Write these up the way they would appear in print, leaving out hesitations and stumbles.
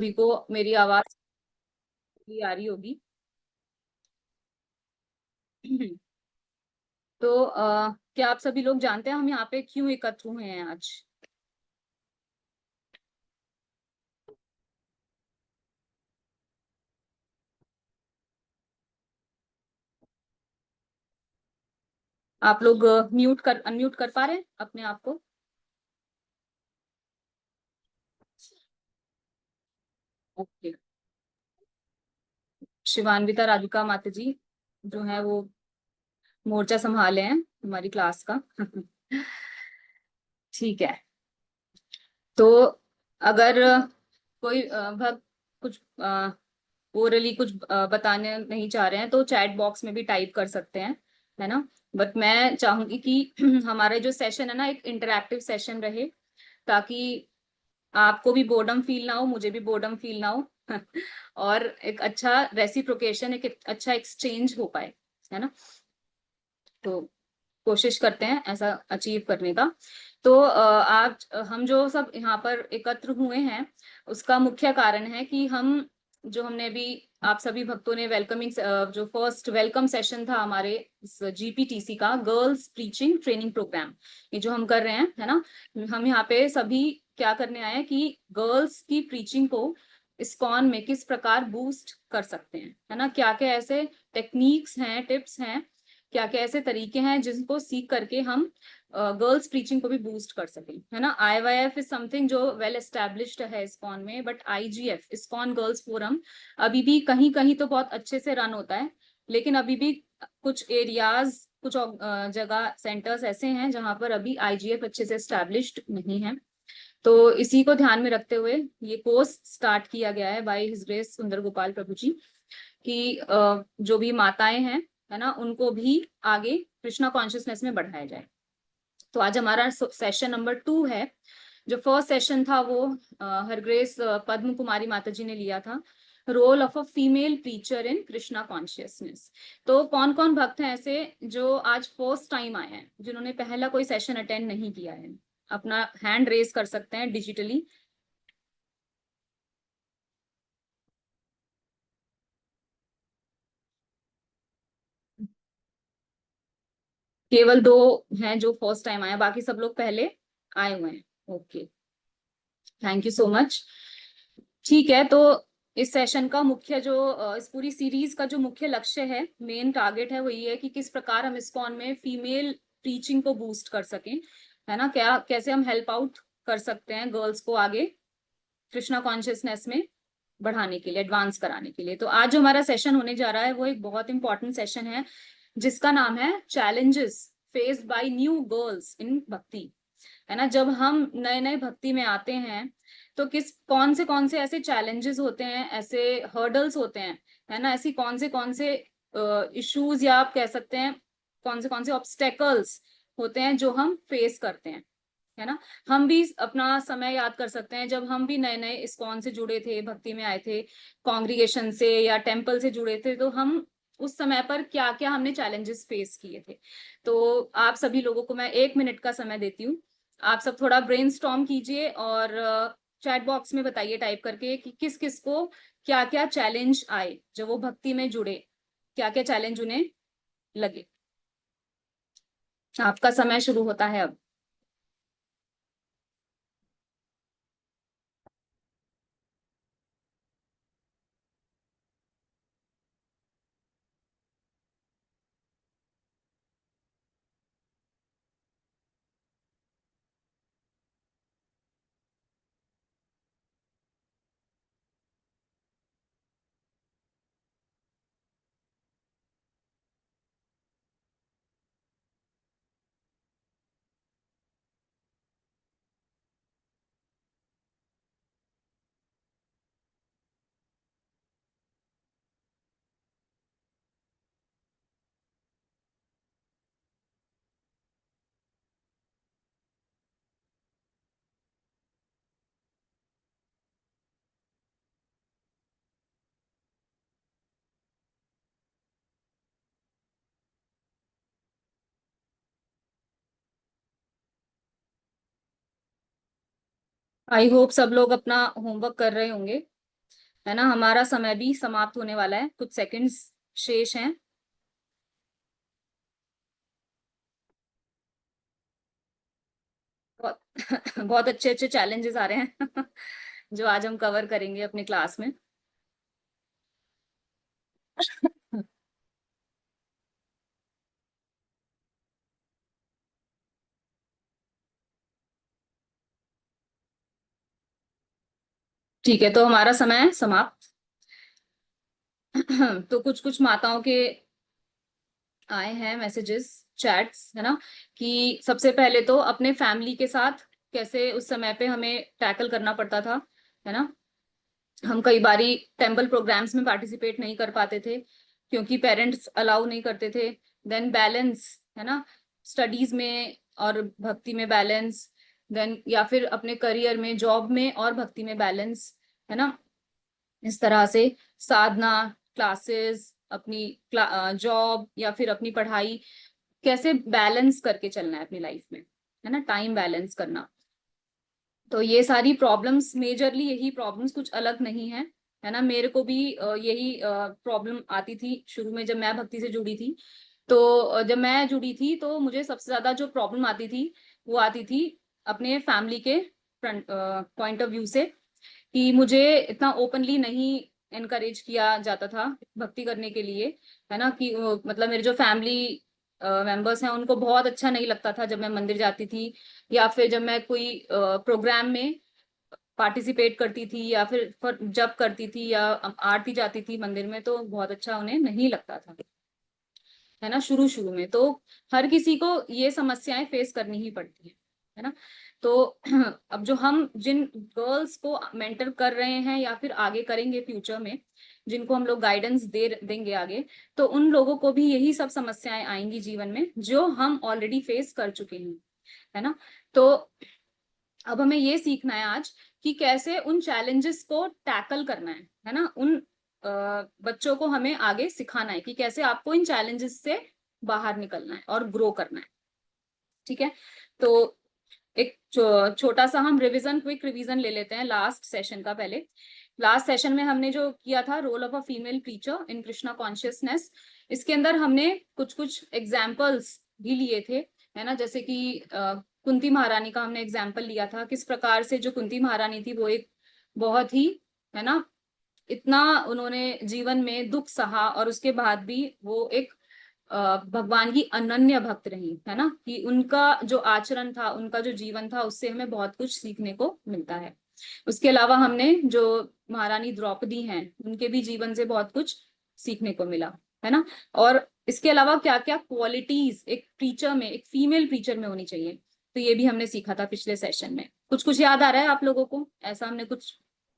सभी को मेरी आवाज भी आ रही होगी। तो क्या आप सभी लोग जानते हैं हम यहाँ पे क्यों एकत्र हुए हैं आज? आप लोग म्यूट कर अनम्यूट कर पा रहे हैं अपने आप को? ओके। शिवान्विता राधिका माता जी जो है वो मोर्चा संभाले हैं हमारी क्लास का। ठीक है। तो अगर कोई भक्त कुछ ओरली कुछ बताने नहीं चाह रहे हैं तो चैट बॉक्स में भी टाइप कर सकते हैं, है ना। बट मैं चाहूंगी कि हमारा जो सेशन है ना एक इंटरैक्टिव सेशन रहे, ताकि आपको भी बोर्डम फील ना हो, मुझे भी बोर्डम फील ना हो। और एक अच्छा रेसिप्रोकेशन, एक अच्छा एक्सचेंज हो पाए, है ना। तो कोशिश करते हैं ऐसा अचीव करने का। तो आज हम जो सब यहाँ पर एकत्र हुए हैं उसका मुख्य कारण है कि हम जो हमने अभी आप सभी भक्तों ने वेलकमिंग जो फर्स्ट वेलकम सेशन था हमारे इस जीपीटीसी का गर्ल्स प्रीचिंग ट्रेनिंग प्रोग्राम, ये जो हम कर रहे हैं, है ना। हम यहाँ पे सभी क्या करने आए हैं कि गर्ल्स की प्रीचिंग को इस्कॉन में किस प्रकार बूस्ट कर सकते हैं, है ना। क्या क्या ऐसे टेक्निक्स हैं, टिप्स हैं, क्या क्या ऐसे तरीके हैं जिनको सीख करके हम गर्ल्स प्रीचिंग को भी बूस्ट कर सकें, है ना। आईवाईएफ इज समथिंग जो वेल एस्टेब्लिश्ड है इस्कॉन में, but IGF ISKCON girls forum अभी भी कहीं कहीं तो बहुत अच्छे से रन होता है, लेकिन अभी भी कुछ एरियाज, कुछ जगह सेंटर्स ऐसे हैं जहां पर अभी आईजीएफ अच्छे से एस्टेब्लिश्ड नहीं है। तो इसी को ध्यान में रखते हुए ये कोर्स स्टार्ट किया गया है बाय हिज ग्रेस सुंदर गोपाल प्रभु जी, कि जो भी माताएं हैं, है ना, उनको भी आगे कृष्णा कॉन्शियसनेस में बढ़ाया जाए। तो आज हमारा सेशन नंबर 2 है। जो फर्स्ट सेशन था वो हरग्रेस पद्म कुमारी माता जी ने लिया था, role of a female preacher in Krishna consciousness. तो कौन कौन भक्त हैं ऐसे जो आज फर्स्ट टाइम आए हैं, जिन्होंने पहला कोई सेशन अटेंड नहीं किया है? अपना हैंड रेज कर सकते हैं डिजिटली। केवल दो हैं जो फर्स्ट टाइम आए हैं, बाकी सब लोग पहले आए हुए हैं। Okay, thank you so much. ठीक है। तो इस सेशन का मुख्य जो इस पूरी सीरीज का जो मुख्य लक्ष्य है, मेन टारगेट है, वो ये है कि किस प्रकार हम इस्कॉन में फीमेल टीचिंग को बूस्ट कर सकें, है ना। क्या कैसे हम हेल्प आउट कर सकते हैं गर्ल्स को आगे कृष्णा कॉन्शियसनेस में बढ़ाने के लिए, एडवांस कराने के लिए। तो आज जो हमारा सेशन होने जा रहा है वो एक बहुत इंपॉर्टेंट सेशन है जिसका नाम है challenges faced by new girls in भक्ति, है ना। जब हम नए नए भक्ति में आते हैं तो कौन से ऐसे चैलेंजेस होते हैं, ऐसे हर्डल्स होते हैं, है ना, ऐसी कौन से इश्यूज या आप कह सकते हैं कौन से ऑब्स्टेकल्स होते हैं जो हम फेस करते हैं, है ना। हम भी अपना समय याद कर सकते हैं जब हम भी नए नए इस्कॉन से जुड़े थे, भक्ति में आए थे, कॉन्ग्रीगेशन से या टेम्पल से जुड़े थे, तो हम उस समय पर क्या क्या हमने चैलेंजेस फेस किए थे। तो आप सभी लोगों को मैं 1 मिनट का समय देती हूँ। आप सब थोड़ा ब्रेनस्टॉर्म कीजिए और चैट बॉक्स में बताइए टाइप करके कि किस किस को क्या क्या चैलेंज आए, जो वो भक्ति में जुड़े, क्या क्या चैलेंज उन्हें लगे। आपका समय शुरू होता है अब। आई होप सब लोग अपना होमवर्क कर रहे होंगे। है ना। हमारा समय भी समाप्त होने वाला है, कुछ सेकंड्स शेष हैं। बहुत बहुत अच्छे अच्छे चैलेंजेस आ रहे हैं जो आज हम कवर करेंगे अपने क्लास में। ठीक है, तो हमारा समय है समाप्त। तो कुछ कुछ माताओं के आए हैं मैसेजेस, चैट्स, है ना, कि सबसे पहले तो अपने फैमिली के साथ कैसे उस समय पे हमें टैकल करना पड़ता था, है ना। हम कई बारी टेम्पल प्रोग्राम्स में पार्टिसिपेट नहीं कर पाते थे क्योंकि पेरेंट्स अलाउ नहीं करते थे। देन बैलेंस, है ना, स्टडीज में और भक्ति में बैलेंस। देन या फिर अपने करियर में, जॉब में और भक्ति में बैलेंस, है ना। इस तरह से साधना, क्लासेस, अपनी जॉब या फिर अपनी पढ़ाई, कैसे बैलेंस करके चलना है अपनी लाइफ में, है ना, टाइम बैलेंस करना। तो ये सारी प्रॉब्लम्स, मेजरली यही प्रॉब्लम्स, कुछ अलग नहीं है, है ना। मेरे को भी यही प्रॉब्लम आती थी शुरू में जब मैं भक्ति से जुड़ी थी। तो जब मैं जुड़ी थी तो मुझे सबसे ज्यादा जो प्रॉब्लम आती थी वो आती थी अपने फैमिली के फ्रंट पॉइंट ऑफ व्यू से, कि मुझे इतना ओपनली नहीं एनकरेज किया जाता था भक्ति करने के लिए, है ना। कि मतलब मेरे जो फैमिली मेंबर्स हैं उनको बहुत अच्छा नहीं लगता था जब मैं मंदिर जाती थी, या फिर जब मैं कोई प्रोग्राम में पार्टिसिपेट करती थी, या फिर जब करती थी या आरती जाती थी मंदिर में, तो बहुत अच्छा उन्हें नहीं लगता था, है ना, शुरू शुरू में। तो हर किसी को ये समस्याएं फेस करनी ही पड़ती है ना। तो अब जो हम जिन गर्ल्स को मेंटर कर रहे हैं या फिर आगे करेंगे फ्यूचर में, जिनको हम लोग गाइडेंस देंगे आगे, तो उन लोगों को भी यही सब समस्याएं आएंगी जीवन में जो हम ऑलरेडी फेस कर चुके हैं, है ना। तो अब हमें ये सीखना है आज कि कैसे उन चैलेंजेस को टैकल करना है ना। उन बच्चों को हमें आगे सिखाना है कि कैसे आपको इन चैलेंजेस से बाहर निकलना है और ग्रो करना है। ठीक है, तो एक छोटा सा हम रिवीजन, क्विक रिवीजन ले लेते हैं लास्ट सेशन का। पहले लास्ट सेशन में हमने जो किया था, role of a female preacher in Krishna consciousness, इसके अंदर हमने कुछ कुछ एग्जाम्पल्स भी लिए थे, है ना। जैसे कि कुंती महारानी का हमने एग्जाम्पल लिया था, किस प्रकार से जो कुंती महारानी थी वो एक बहुत ही, है ना, इतना उन्होंने जीवन में दुख सहा और उसके बाद भी वो एक भगवान की अनन्य भक्त रही, है ना। कि उनका जो आचरण था, उनका जो जीवन था, उससे हमें बहुत कुछ सीखने को मिलता है। उसके अलावा हमने जो महारानी द्रौपदी हैं उनके भी जीवन से बहुत कुछ सीखने को मिला, है ना। और इसके अलावा क्या क्या क्वालिटीज एक प्रीचर में, एक फीमेल प्रीचर में होनी चाहिए, तो ये भी हमने सीखा था पिछले सेशन में। कुछ कुछ याद आ रहा है आप लोगों को? ऐसा हमने कुछ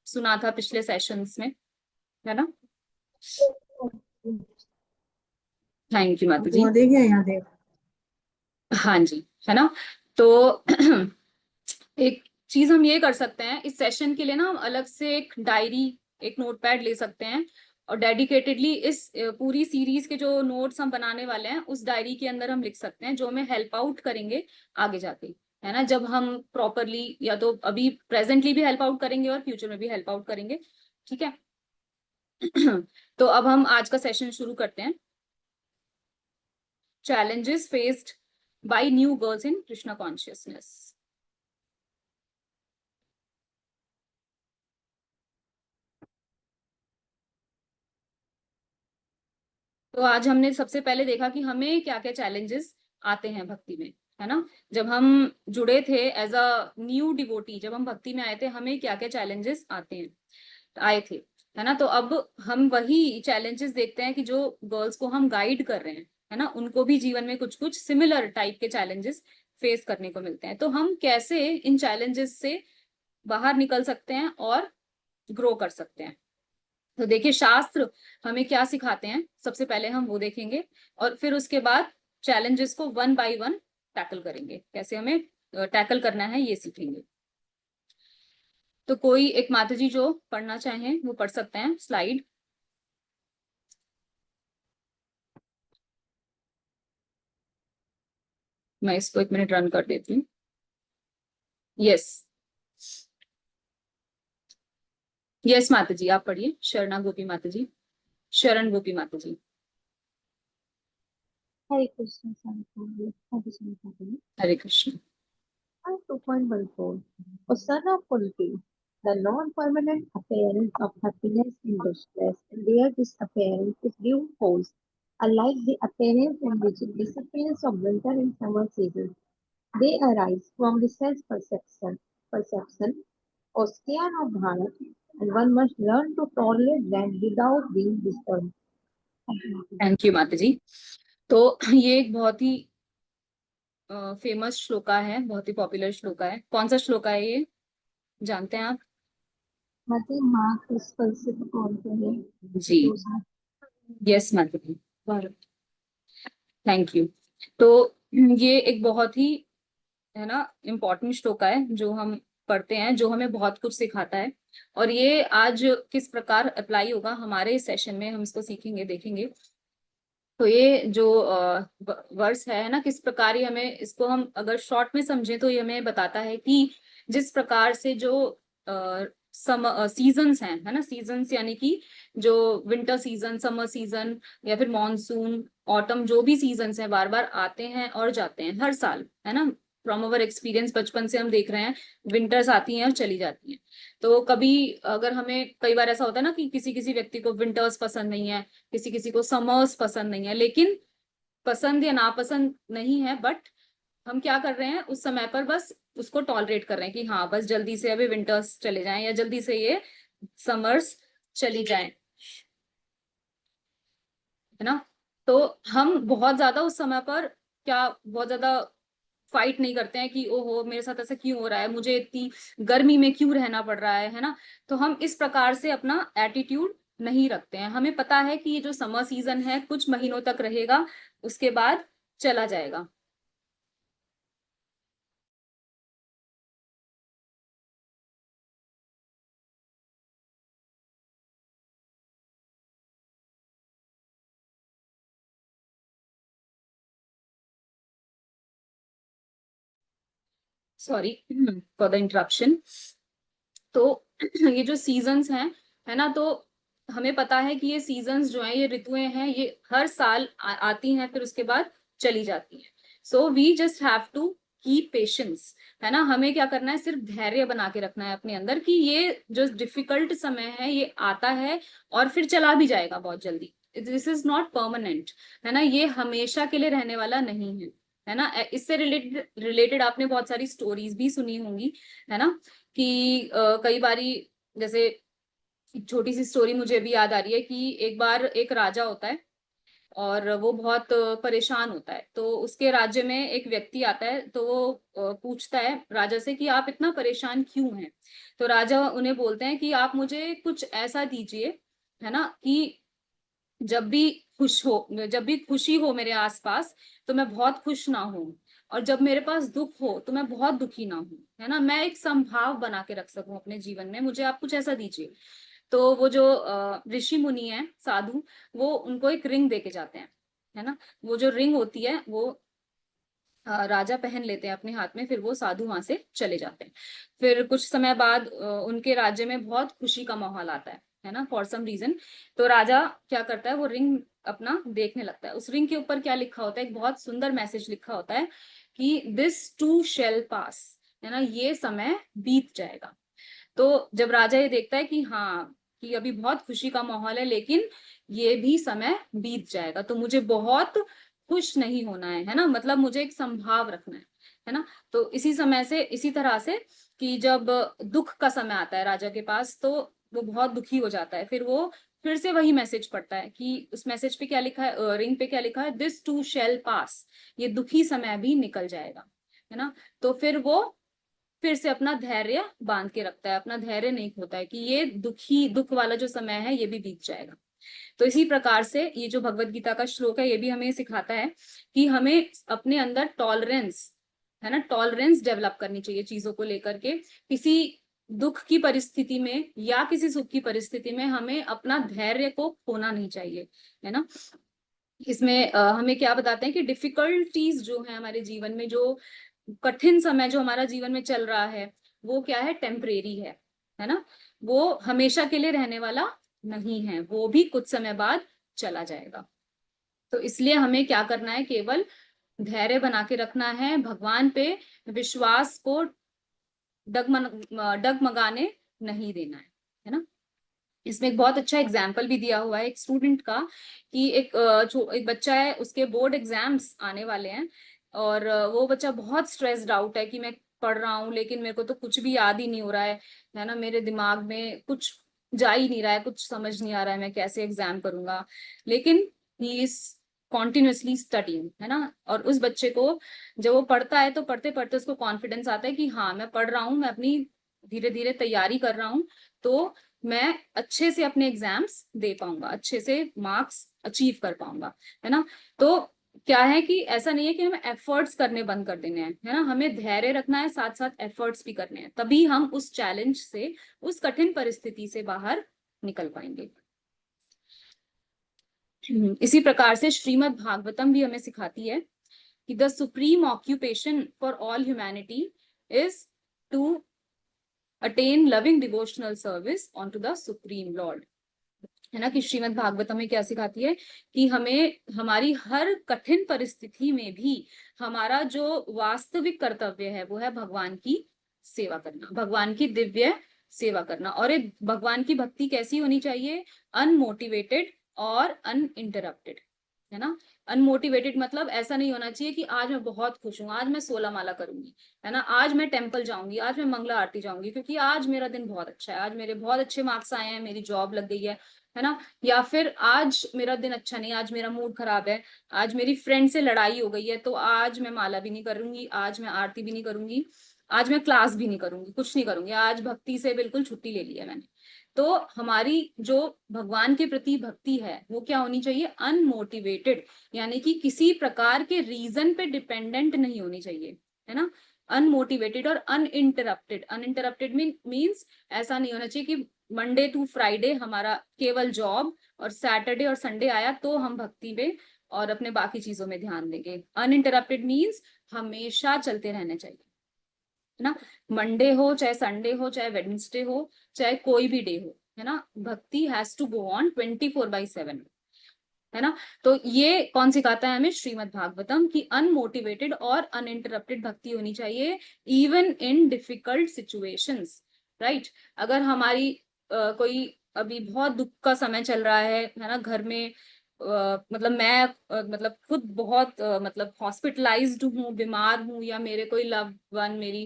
सुना था पिछले सेशंस में, है ना। थैंक यू माता जी। वो देखिए यहाँ देख। हाँ जी, है ना। तो एक चीज हम ये कर सकते हैं इस सेशन के लिए ना, हम अलग से एक डायरी, एक नोटपैड ले सकते हैं और डेडिकेटेडली इस पूरी सीरीज के जो नोट्स हम बनाने वाले हैं उस डायरी के अंदर हम लिख सकते हैं, जो हमें हेल्प आउट करेंगे आगे जाके, है ना। जब हम प्रॉपरली, या तो अभी प्रेजेंटली भी हेल्प आउट करेंगे और फ्यूचर में भी हेल्प आउट करेंगे। ठीक है। तो अब हम आज का सेशन शुरू करते हैं। challenges faced by new girls in Krishna consciousness. तो आज हमने सबसे पहले देखा कि हमें क्या क्या चैलेंजेस आते हैं भक्ति में, है ना। जब हम जुड़े थे एज अ न्यू डिवोटी, जब हम भक्ति में आए थे, हमें क्या क्या चैलेंजेस आते हैं, आए थे, है ना। तो अब हम वही चैलेंजेस देखते हैं कि जो गर्ल्स को हम गाइड कर रहे हैं, है ना, उनको भी जीवन में कुछ कुछ सिमिलर टाइप के चैलेंजेस फेस करने को मिलते हैं। तो हम कैसे इन चैलेंजेस से बाहर निकल सकते हैं और ग्रो कर सकते हैं। तो देखिए, शास्त्र हमें क्या सिखाते हैं, सबसे पहले हम वो देखेंगे और फिर उसके बाद चैलेंजेस को वन बाय वन टैकल करेंगे, कैसे हमें टैकल करना है ये सीखेंगे। तो कोई एक माता जी जो पढ़ना चाहें वो पढ़ सकते हैं स्लाइड। मैं इसको एक मिनट रन कर देती हूँ। यस। यस माता जी, आप पढ़िए। शरणा गोपी माता जी, शरण गोपी माता जी। Hare Krishna, Sanatana. Thank you so much, Natalie. Hare Krishna. And 2.14. O son of Kunti, the non-permanent appearance of happiness in distress and their disappearance is due force, unlike the appearance and disappearance of winter and summer seasons. They arise from the perception, Ostian of Bharat, and one must learn to tolerate them without being disturbed. Thank you. Thank you माता जी। तो ये एक बहुत ही famous shloka है, बहुत ही popular shloka है। कौन सा श्लोका है ये, जानते हैं आप? मते माँ के स्पर्श से कौन करे जी, दूसरा। यस माता जी, थैंक यू। तो ये एक बहुत ही, है ना, इम्पोर्टेंट श्लोका है जो हम पढ़ते हैं, जो हमें बहुत कुछ सिखाता है। और ये आज किस प्रकार अप्लाई होगा हमारे इस सेशन में, हम इसको सीखेंगे, देखेंगे। तो ये जो वर्स है ना, किस प्रकार ये हमें, इसको हम अगर शॉर्ट में समझें तो ये हमें बताता है कि जिस प्रकार से जो सीजन्स हैं, है ना, सीजन्स यानी कि जो विंटर सीजन, समर सीजन, या फिर मॉनसून, ऑटम, जो भी सीजन्स हैं बार बार आते हैं और जाते हैं हर साल, है ना। फ्रॉम अवर एक्सपीरियंस बचपन से हम देख रहे हैं, विंटर्स आती हैं और चली जाती हैं। तो कभी अगर हमें, कई बार ऐसा होता है ना कि किसी किसी व्यक्ति को विंटर्स पसंद नहीं है, किसी किसी को समर्स पसंद नहीं है, लेकिन पसंद या नापसंद नहीं है, बट हम क्या कर रहे हैं उस समय पर, बस उसको टॉलरेट कर रहे हैं कि हाँ बस जल्दी से अभी विंटर्स चले जाएं या जल्दी से ये समर्स चली जाएं, है ना। तो हम बहुत ज्यादा उस समय पर क्या, बहुत ज्यादा फाइट नहीं करते हैं कि ओहो मेरे साथ ऐसा क्यों हो रहा है, मुझे इतनी गर्मी में क्यों रहना पड़ रहा है ना। तो हम इस प्रकार से अपना एटीट्यूड नहीं रखते हैं। हमें पता है कि ये जो समर सीजन है कुछ महीनों तक रहेगा, उसके बाद चला जाएगा। Sorry for the interruption. तो ये जो सीजन्स हैं, है ना, तो हमें पता है कि ये सीजन्स जो हैं, ये ऋतुएं हैं, ये हर साल आती हैं, फिर उसके बाद चली जाती हैं। So we just have to keep patience, है ना। हमें क्या करना है, सिर्फ धैर्य बना के रखना है अपने अंदर कि ये जो डिफिकल्ट समय है ये आता है और फिर चला भी जाएगा बहुत जल्दी। दिस इज नॉट परमानेंट, है ना, ये हमेशा के लिए रहने वाला नहीं है ना। इससे रिलेटेड रिलेटेड आपने बहुत सारी स्टोरीज भी सुनी होंगी, है ना, कि कई बारी, जैसे एक छोटी सी स्टोरी मुझे भी याद आ रही है कि एक बार एक राजा होता है और वो बहुत परेशान होता है। तो उसके राज्य में एक व्यक्ति आता है, तो वो पूछता है राजा से कि आप इतना परेशान क्यों हैं। तो राजा उन्हें बोलते हैं कि आप मुझे कुछ ऐसा दीजिए, है ना, कि जब भी जब भी खुशी हो मेरे आसपास तो मैं बहुत खुश ना हूं, और जब मेरे पास दुख हो तो मैं बहुत दुखी ना हूं, है ना, मैं एक समभाव बना के रख सकूं अपने जीवन में, मुझे आप कुछ ऐसा दीजिए। तो वो जो ऋषि मुनि है, साधु, वो उनको एक रिंग दे के जाते हैं, है ना। वो जो रिंग होती है वो राजा पहन लेते हैं अपने हाथ में, फिर वो साधु वहां से चले जाते हैं। फिर कुछ समय बाद उनके राज्य में बहुत खुशी का माहौल आता है ना, फॉर सम रीजन। तो राजा क्या करता है, वो रिंग अपना देखने लगता है। उस रिंग के ऊपर क्या लिखा होता है, एक बहुत सुंदर मैसेज लिखा होता है कि दिस टू शेल पास, है ना, ये समय बीत जाएगा। तो जब राजा ये देखता है कि हाँ, कि अभी बहुत खुशी का माहौल है लेकिन ये भी समय बीत जाएगा, तो मुझे बहुत खुश नहीं होना है ना, मतलब मुझे एक संभाव रखना है ना। तो इसी समय से, इसी तरह से, कि जब दुख का समय आता है राजा के पास, तो वो बहुत दुखी हो जाता है। फिर वो फिर से वही मैसेज पढ़ता है कि उस मैसेज पे क्या लिखा है, रिंग पे क्या लिखा है, दिस टू शेल पास, ये दुखी समय भी निकल जाएगा, है ना। तो फिर वो फिर से अपना धैर्य बांध के रखता है, अपना धैर्य नहीं खोता है कि ये दुख वाला जो समय है ये भी बीत जाएगा। तो इसी प्रकार से ये जो भगवत गीता का श्लोक है ये भी हमें सिखाता है कि हमें अपने अंदर टॉलरेंस, है ना, टॉलरेंस डेवलप करनी चाहिए चीजों को लेकर के। किसी दुख की परिस्थिति में या किसी सुख की परिस्थिति में हमें अपना धैर्य को खोना नहीं चाहिए, है ना। इसमें हमें क्या बताते हैं कि डिफिकल्टीज जो है हमारे जीवन में, जो कठिन समय जो हमारा जीवन में चल रहा है, वो क्या है, टेम्परेरी है ना। वो हमेशा के लिए रहने वाला नहीं है, वो भी कुछ समय बाद चला जाएगा। तो इसलिए हमें क्या करना है, केवल धैर्य बना के रखना है, भगवान पे विश्वास को डगमगाने नहीं देना है ना। इसमें एक बहुत अच्छा एग्जाम्पल भी दिया हुआ है एक स्टूडेंट का, कि एक बच्चा है, उसके बोर्ड एग्जाम्स आने वाले हैं, और वो बच्चा बहुत स्ट्रेस्ड आउट है कि मैं पढ़ रहा हूँ लेकिन मेरे को तो कुछ भी याद ही नहीं हो रहा है ना, मेरे दिमाग में कुछ जा ही नहीं रहा है, कुछ समझ नहीं आ रहा है, मैं कैसे एग्जाम करूंगा। लेकिन ही इज कॉन्टिन्यूसली स्टडिंग, है ना। और उस बच्चे को जब वो पढ़ता है तो पढ़ते पढ़ते उसको कॉन्फिडेंस आता है कि हाँ मैं पढ़ रहा हूँ, मैं अपनी धीरे धीरे तैयारी कर रहा हूँ, तो मैं अच्छे से अपने एग्जाम्स दे पाऊंगा, अच्छे से मार्क्स अचीव कर पाऊंगा, है ना। तो क्या है कि ऐसा नहीं है कि हमें एफर्ट्स करने बंद कर देने हैं, है ना, हमें धैर्य रखना है, साथ साथ एफर्ट्स भी करने हैं, तभी हम उस चैलेंज से, उस कठिन परिस्थिति से बाहर निकल पाएंगे। इसी प्रकार से श्रीमद् भागवतम भी हमें सिखाती है कि the supreme occupation for all humanity is to attain loving devotional service on to the supreme lord, है ना। कि श्रीमद् भागवत हमें क्या सिखाती है कि हमें हमारी हर कठिन परिस्थिति में भी हमारा जो वास्तविक कर्तव्य है वो है भगवान की सेवा करना, भगवान की दिव्य सेवा करना। और एक भगवान की भक्ति कैसी होनी चाहिए, अनमोटिवेटेड और अनइंटरप्टेड, है ना। अनमोटिवेटेड मतलब ऐसा नहीं होना चाहिए कि आज मैं बहुत खुश हूँ, आज मैं 16 माला करूंगी, है ना, आज मैं टेम्पल जाऊंगी, आज मैं मंगला आरती जाऊंगी क्योंकि आज मेरा दिन बहुत अच्छा है, आज मेरे बहुत अच्छे मार्क्स आए हैं, मेरी जॉब लग गई है ना। या फिर आज मेरा दिन अच्छा नहीं, आज मेरा मूड खराब है, आज मेरी फ्रेंड से लड़ाई हो गई है, तो आज मैं माला भी नहीं करूंगी, आज मैं आरती भी नहीं करूंगी, आज मैं क्लास भी नहीं करूंगी, कुछ नहीं करूंगी, आज भक्ति से बिल्कुल छुट्टी ले ली है मैंने। तो हमारी जो भगवान के प्रति भक्ति है वो क्या होनी चाहिए, अनमोटिवेटेड, यानी कि किसी प्रकार के रीजन पे डिपेंडेंट नहीं होनी चाहिए, है ना। अनमोटिवेटेड और अनइंटरप्टेड, अनइंटरप्टेड मीन्स ऐसा नहीं होना चाहिए कि मंडे टू फ्राइडे हमारा केवल जॉब और सैटरडे और संडे आया तो हम भक्ति में और अपने बाकी चीजों में ध्यान देंगे। अनइंटरप्टेड मीन्स हमेशा चलते रहना चाहिए, है ना। मंडे हो चाहे संडे हो चाहे वेडनेसडे हो चाहे कोई भी डे हो, है ना, भक्ति हैज टू गो ऑन 24/7, है ना। तो ये कौन सिखाता है हमें, श्रीमद् भागवतम, की अनमोटिवेटेड और अनइंटरप्टेड भक्ति होनी चाहिए even in difficult situations, right. अगर हमारी कोई अभी बहुत दुख का समय चल रहा है ना, घर में मतलब मैं मतलब खुद बहुत मतलब हॉस्पिटलाइज्ड हूँ, बीमार हूँ, या मेरे कोई लव वन, मेरी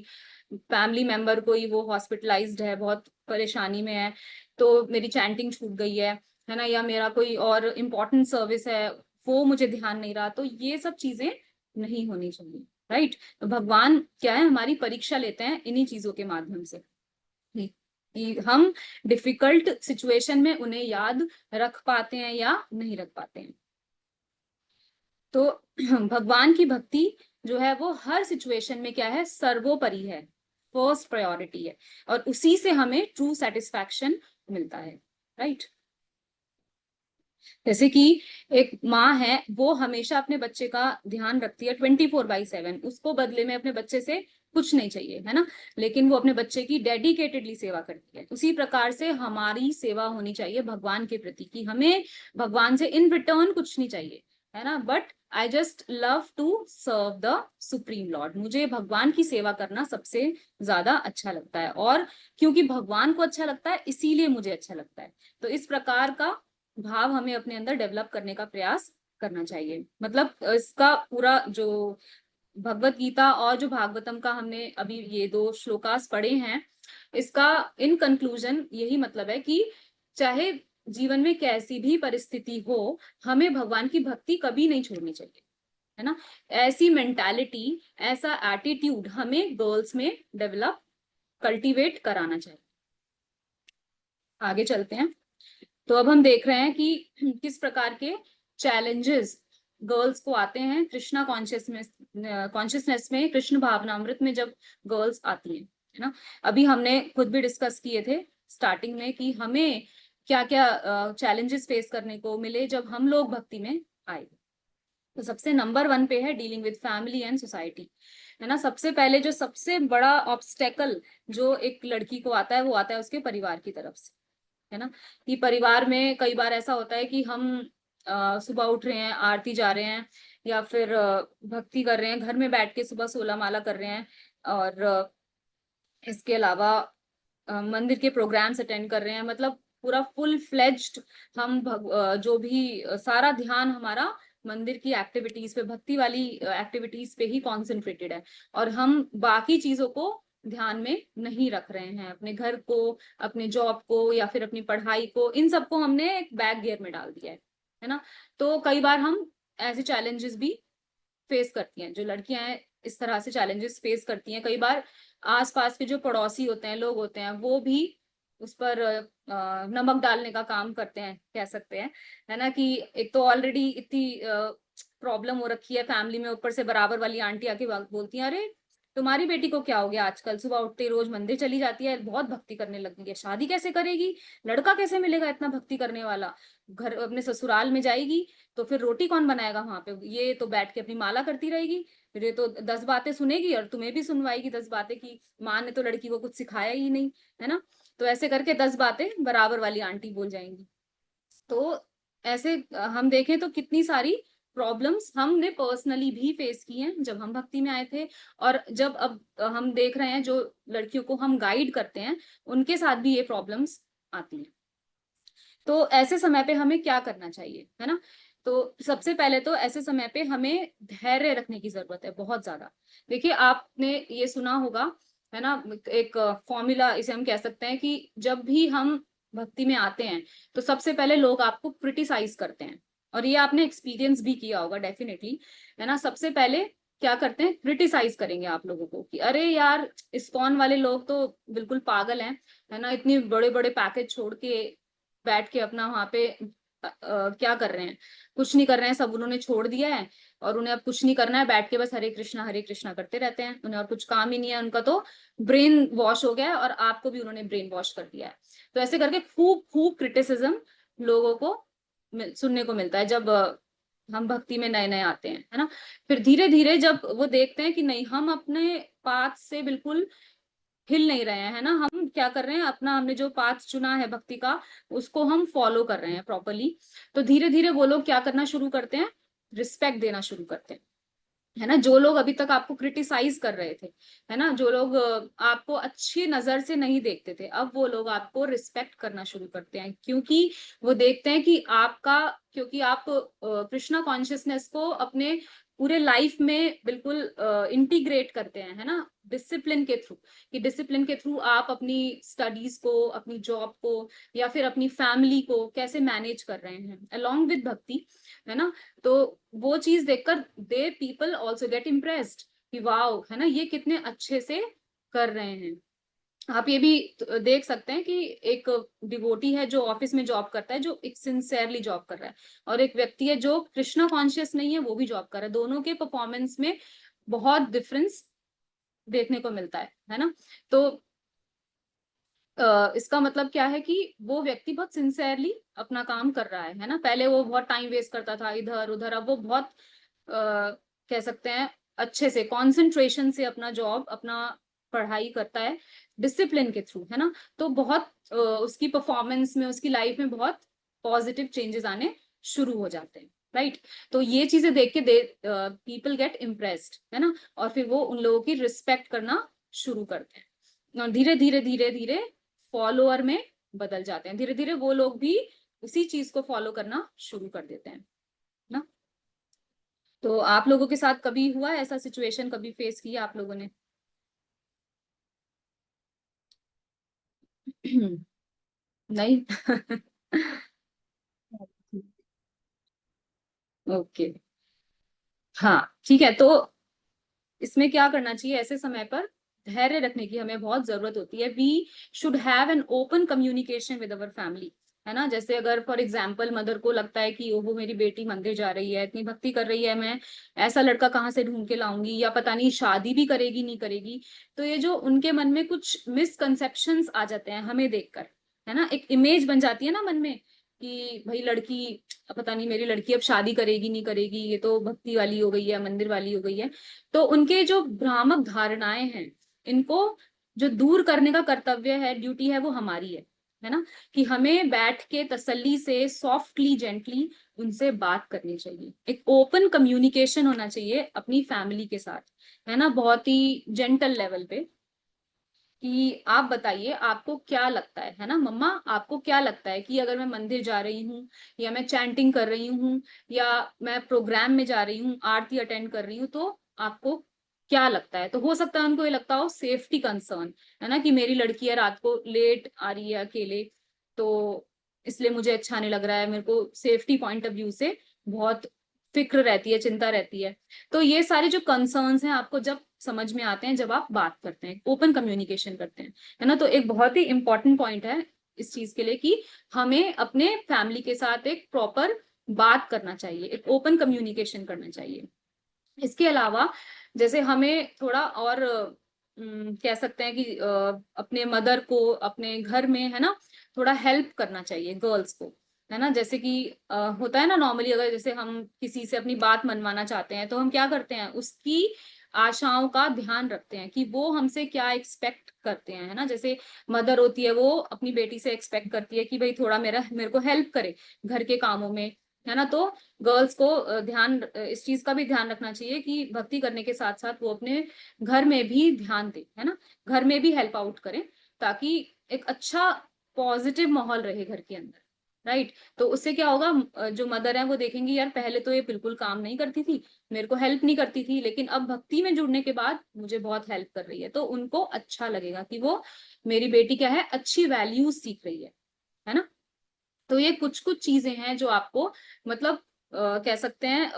फैमिली मेंबर कोई वो हॉस्पिटलाइज्ड है, बहुत परेशानी में है, तो मेरी चैंटिंग छूट गई है ना, या मेरा कोई और इम्पोर्टेंट सर्विस है वो मुझे ध्यान नहीं रहा, तो ये सब चीजें नहीं होनी चाहिए, राइट। तो भगवान क्या है, हमारी परीक्षा लेते हैं इन्हीं चीजों के माध्यम से, कि हम डिफिकल्ट सिचुएशन में उन्हें याद रख पाते हैं या नहीं रख पाते हैं। तो भगवान की भक्ति जो है वो हर सिचुएशन में क्या है, सर्वोपरि है, फर्स्ट प्रायोरिटी है, और उसी से हमें ट्रू सेटिस्फैक्शन मिलता है, राइट। जैसे कि एक माँ है, वो हमेशा अपने बच्चे का ध्यान रखती है 24/7, उसको बदले में अपने बच्चे से कुछ नहीं चाहिए, है ना, लेकिन वो अपने बच्चे की डेडिकेटेडली सेवा करती है। उसी प्रकार से हमारी सेवा होनी चाहिए भगवान के प्रति, कि हमें भगवान से इन रिटर्न कुछ नहीं चाहिए, है ना, but I just love to serve the supreme lord, मुझे भगवान की सेवा करना सबसे ज्यादा अच्छा लगता है, और क्योंकि भगवान को अच्छा लगता है इसीलिए मुझे अच्छा लगता है। तो इस प्रकार का भाव हमें अपने अंदर डेवलप करने का प्रयास करना चाहिए। मतलब इसका पूरा जो भगवत गीता और जो भागवतम का हमने अभी ये 2 श्लोकास पढ़े हैं, इसका इन कंक्लूजन यही मतलब है कि चाहे जीवन में कैसी भी परिस्थिति हो, हमें भगवान की भक्ति कभी नहीं छोड़नी चाहिए, है ना। ऐसी मेंटालिटी, ऐसा एटीट्यूड हमें गर्ल्स में डेवलप, कल्टीवेट कराना चाहिए। आगे चलते हैं। तो अब हम देख रहे हैं कि किस प्रकार के चैलेंजेस गर्ल्स को आते हैं कृष्णा कॉन्शियसनेस में, कृष्ण भावनामृत में जब गर्ल्स आती हैं, है ना। अभी हमने खुद भी डिस्कस किए थे स्टार्टिंग में कि हमें क्या क्या चैलेंजेस फेस करने को मिले जब हम लोग भक्ति में आए। तो सबसे नंबर 1 पे है dealing with family and society, है ना। सबसे पहले जो सबसे बड़ा ऑब्स्टेकल जो एक लड़की को आता है वो आता है उसके परिवार की तरफ से, है ना। कि परिवार में कई बार ऐसा होता है कि हम सुबह उठ रहे हैं, आरती जा रहे हैं, या फिर भक्ति कर रहे हैं, घर में बैठ के सुबह 16 माला कर रहे हैं, और इसके अलावा मंदिर के प्रोग्राम्स अटेंड कर रहे हैं, मतलब पूरा फुल फ्लेज्ड हम जो भी सारा ध्यान हमारा मंदिर की एक्टिविटीज पे, भक्ति वाली एक्टिविटीज पे ही कॉन्सेंट्रेटेड है, और हम बाकी चीजों को ध्यान में नहीं रख रहे हैं, अपने घर को, अपने जॉब को, या फिर अपनी पढ़ाई को, इन सबको हमने एक बैक गियर में डाल दिया है ना। तो कई बार हम ऐसे चैलेंजेस भी फेस करती हैं, जो लड़कियां हैं इस तरह से चैलेंजेस फेस करती हैं। कई बार आसपास के जो पड़ोसी होते हैं, लोग होते हैं, वो भी उस पर नमक डालने का काम करते हैं, कह सकते हैं, है ना। कि एक तो ऑलरेडी इतनी प्रॉब्लम हो रखी है फैमिली में, ऊपर से बराबर वाली आंटी आके बोलती हैं, अरे तुम्हारी बेटी को क्या हो गया, आजकल सुबह उठते ही रोज मंदिर चली जाती है, बहुत भक्ति करने लगी है, शादी कैसे करेगी, लड़का कैसे मिलेगा इतना भक्ति करने वाला, घर अपने ससुराल में जाएगी तो फिर रोटी कौन बनाएगा वहां पे, ये तो बैठ के अपनी माला करती रहेगी, फिर ये तो 10 बातें सुनेगी और तुम्हें भी सुनवाएगी 10 बातें, की माँ ने तो लड़की को कुछ सिखाया ही नहीं, है ना। तो ऐसे करके 10 बातें बराबर वाली आंटी बोल जाएंगी। तो ऐसे हम देखें तो कितनी सारी प्रॉब्लम्स हमने पर्सनली भी फेस की हैं जब हम भक्ति में आए थे, और जब अब हम देख रहे हैं जो लड़कियों को हम गाइड करते हैं उनके साथ भी ये प्रॉब्लम्स आती हैं। तो ऐसे समय पे हमें क्या करना चाहिए, है ना। तो सबसे पहले तो ऐसे समय पे हमें धैर्य रखने की जरूरत है, बहुत ज्यादा। देखिए आपने ये सुना होगा, है ना, एक फॉर्मूला इसे हम कह सकते हैं, कि जब भी हम भक्ति में आते हैं तो सबसे पहले लोग आपको क्रिटिसाइज करते हैं, और ये आपने एक्सपीरियंस भी किया होगा डेफिनेटली, है ना। सबसे पहले क्या करते हैं, क्रिटिसाइज करेंगे आप लोगों को, कि अरे यार इस्कॉन वाले लोग तो बिल्कुल पागल हैं, है ना, इतनी बड़े बड़े पैकेज छोड़ के बैठ के अपना वहां पे क्या कर रहे हैं, कुछ नहीं कर रहे हैं, सब उन्होंने छोड़ दिया है, और उन्हें अब कुछ नहीं करना है, बैठ के बस हरे कृष्णा करते रहते हैं, उन्हें और कुछ काम ही नहीं है, उनका तो ब्रेन वॉश हो गया है, और आपको भी उन्होंने ब्रेन वॉश कर दिया है। तो ऐसे करके खूब खूब क्रिटिसिज्म लोगों को सुनने को मिलता है जब हम भक्ति में नए नए आते हैं, है ना। फिर धीरे धीरे जब वो देखते हैं कि नहीं, हम अपने पाथ से बिल्कुल हिल नहीं रहे हैं, है ना, हम क्या कर रहे हैं, अपना हमने जो पाथ चुना है भक्ति का उसको हम फॉलो कर रहे हैं प्रॉपरली, तो धीरे धीरे वो लोग क्या करना शुरू करते हैं, रिस्पेक्ट देना शुरू करते हैं, है ना। जो लोग अभी तक आपको क्रिटिसाइज कर रहे थे, है ना, जो लोग आपको अच्छी नजर से नहीं देखते थे, अब वो लोग आपको रिस्पेक्ट करना शुरू करते हैं, क्योंकि वो देखते हैं कि आपका, क्योंकि आप कृष्णा कॉन्शियसनेस को अपने पूरे लाइफ में बिल्कुल इंटीग्रेट करते हैं, है ना, डिसिप्लिन के थ्रू, कि डिसिप्लिन के थ्रू आप अपनी स्टडीज को, अपनी जॉब को, या फिर अपनी फैमिली को कैसे मैनेज कर रहे हैं अलोंग विद भक्ति, है ना। तो वो चीज देखकर they people also get impressed, कि वाओ, है ना, ये कितने अच्छे से कर रहे हैं। आप ये भी देख सकते हैं कि एक डिवोटी है जो ऑफिस में जॉब करता है, जो एक सिंसियरली जॉब कर रहा है, और एक व्यक्ति है जो कृष्णा कॉन्शियस नहीं है, वो भी जॉब कर रहा है, दोनों के परफॉर्मेंस में बहुत डिफरेंस देखने को मिलता है ना। तो इसका मतलब क्या है, कि वो व्यक्ति बहुत सिंसियरली अपना काम कर रहा है ना। पहले वो बहुत टाइम वेस्ट करता था इधर उधर, अब वो बहुत कह सकते हैं अच्छे से कंसंट्रेशन से अपना जॉब, अपना पढ़ाई करता है, डिसिप्लिन के थ्रू, है ना। तो बहुत उसकी परफॉर्मेंस में, उसकी लाइफ में बहुत पॉजिटिव चेंजेस आने शुरू हो जाते हैं, राइट। तो ये चीजें देख के पीपल गेट इम्प्रेस्ड, है ना, और फिर वो उन लोगों की रिस्पेक्ट करना शुरू करते हैं, और धीरे धीरे धीरे धीरे फॉलोअर में बदल जाते हैं, धीरे धीरे वो लोग भी उसी चीज को फॉलो करना शुरू कर देते हैं ना। तो आप लोगों के साथ कभी हुआ है ऐसा सिचुएशन, कभी फेस किया आप लोगों ने? नहीं। ओके, हाँ ठीक है। तो इसमें क्या करना चाहिए, ऐसे समय पर धैर्य रखने की हमें बहुत जरूरत होती है। We should have an open communication with our family, है ना। जैसे अगर फॉर एग्जाम्पल मदर को लगता है कि ओहो मेरी बेटी मंदिर जा रही है, इतनी भक्ति कर रही है, मैं ऐसा लड़का कहाँ से ढूंढ के लाऊंगी, या पता नहीं शादी भी करेगी नहीं करेगी, तो ये जो उनके मन में कुछ मिसकंसेप्शंस आ जाते हैं हमें देखकर, है ना, एक इमेज बन जाती है ना मन में, कि भाई लड़की, पता नहीं मेरी लड़की अब शादी करेगी नहीं करेगी, ये तो भक्ति वाली हो गई है, मंदिर वाली हो गई है। तो उनके जो भ्रामक धारणाएं हैं, इनको जो दूर करने का कर्तव्य है, ड्यूटी है, वो हमारी है ना। कि हमें बैठ के तसल्ली से, सॉफ्टली, जेंटली उनसे बात करनी चाहिए। एक ओपन कम्युनिकेशन होना चाहिए अपनी फैमिली के साथ, है ना, बहुत ही जेंटल लेवल पे। कि आप बताइए आपको क्या लगता है ना मम्मा, आपको क्या लगता है कि अगर मैं मंदिर जा रही हूँ, या मैं चैंटिंग कर रही हूँ, या मैं प्रोग्राम में जा रही हूँ, आरती अटेंड कर रही हूँ, तो आपको क्या लगता है? तो हो सकता है उनको ये लगता हो सेफ्टी कंसर्न, है ना, कि मेरी लड़की है रात को लेट आ रही है अकेले, तो इसलिए मुझे अच्छा नहीं लग रहा है, मेरे को सेफ्टी पॉइंट ऑफ व्यू से बहुत फिक्र रहती है, चिंता रहती है। तो ये सारे जो कंसर्न्स हैं आपको जब समझ में आते हैं, जब आप बात करते हैं, ओपन कम्युनिकेशन करते हैं, है ना। तो एक बहुत ही इंपॉर्टेंट पॉइंट है इस चीज के लिए कि हमें अपने फैमिली के साथ एक प्रॉपर बात करना चाहिए, एक ओपन कम्युनिकेशन करना चाहिए। इसके अलावा जैसे हमें थोड़ा और कह सकते हैं कि अपने मदर को अपने घर में, है ना, थोड़ा हेल्प करना चाहिए गर्ल्स को, है ना। जैसे कि होता है ना नॉर्मली, अगर जैसे हम किसी से अपनी बात मनवाना चाहते हैं, तो हम क्या करते हैं, उसकी आशाओं का ध्यान रखते हैं कि वो हमसे क्या एक्सपेक्ट करते हैं, है ना। जैसे मदर होती है, वो अपनी बेटी से एक्सपेक्ट करती है कि भाई थोड़ा मेरे को हेल्प करे घर के कामों में, है ना। तो गर्ल्स को इस चीज का भी ध्यान रखना चाहिए कि भक्ति करने के साथ साथ वो अपने घर में भी ध्यान दे, है ना, घर में भी हेल्प आउट करें, ताकि एक अच्छा पॉजिटिव माहौल रहे घर के अंदर, राइट। तो उससे क्या होगा, जो मदर है वो देखेंगी यार पहले तो ये बिल्कुल काम नहीं करती थी, मेरे को हेल्प नहीं करती थी, लेकिन अब भक्ति में जुड़ने के बाद मुझे बहुत हेल्प कर रही है, तो उनको अच्छा लगेगा कि वो मेरी बेटी क्या है, अच्छी वैल्यूज सीख रही है ना। तो ये कुछ कुछ चीजें हैं जो आपको मतलब कह सकते हैं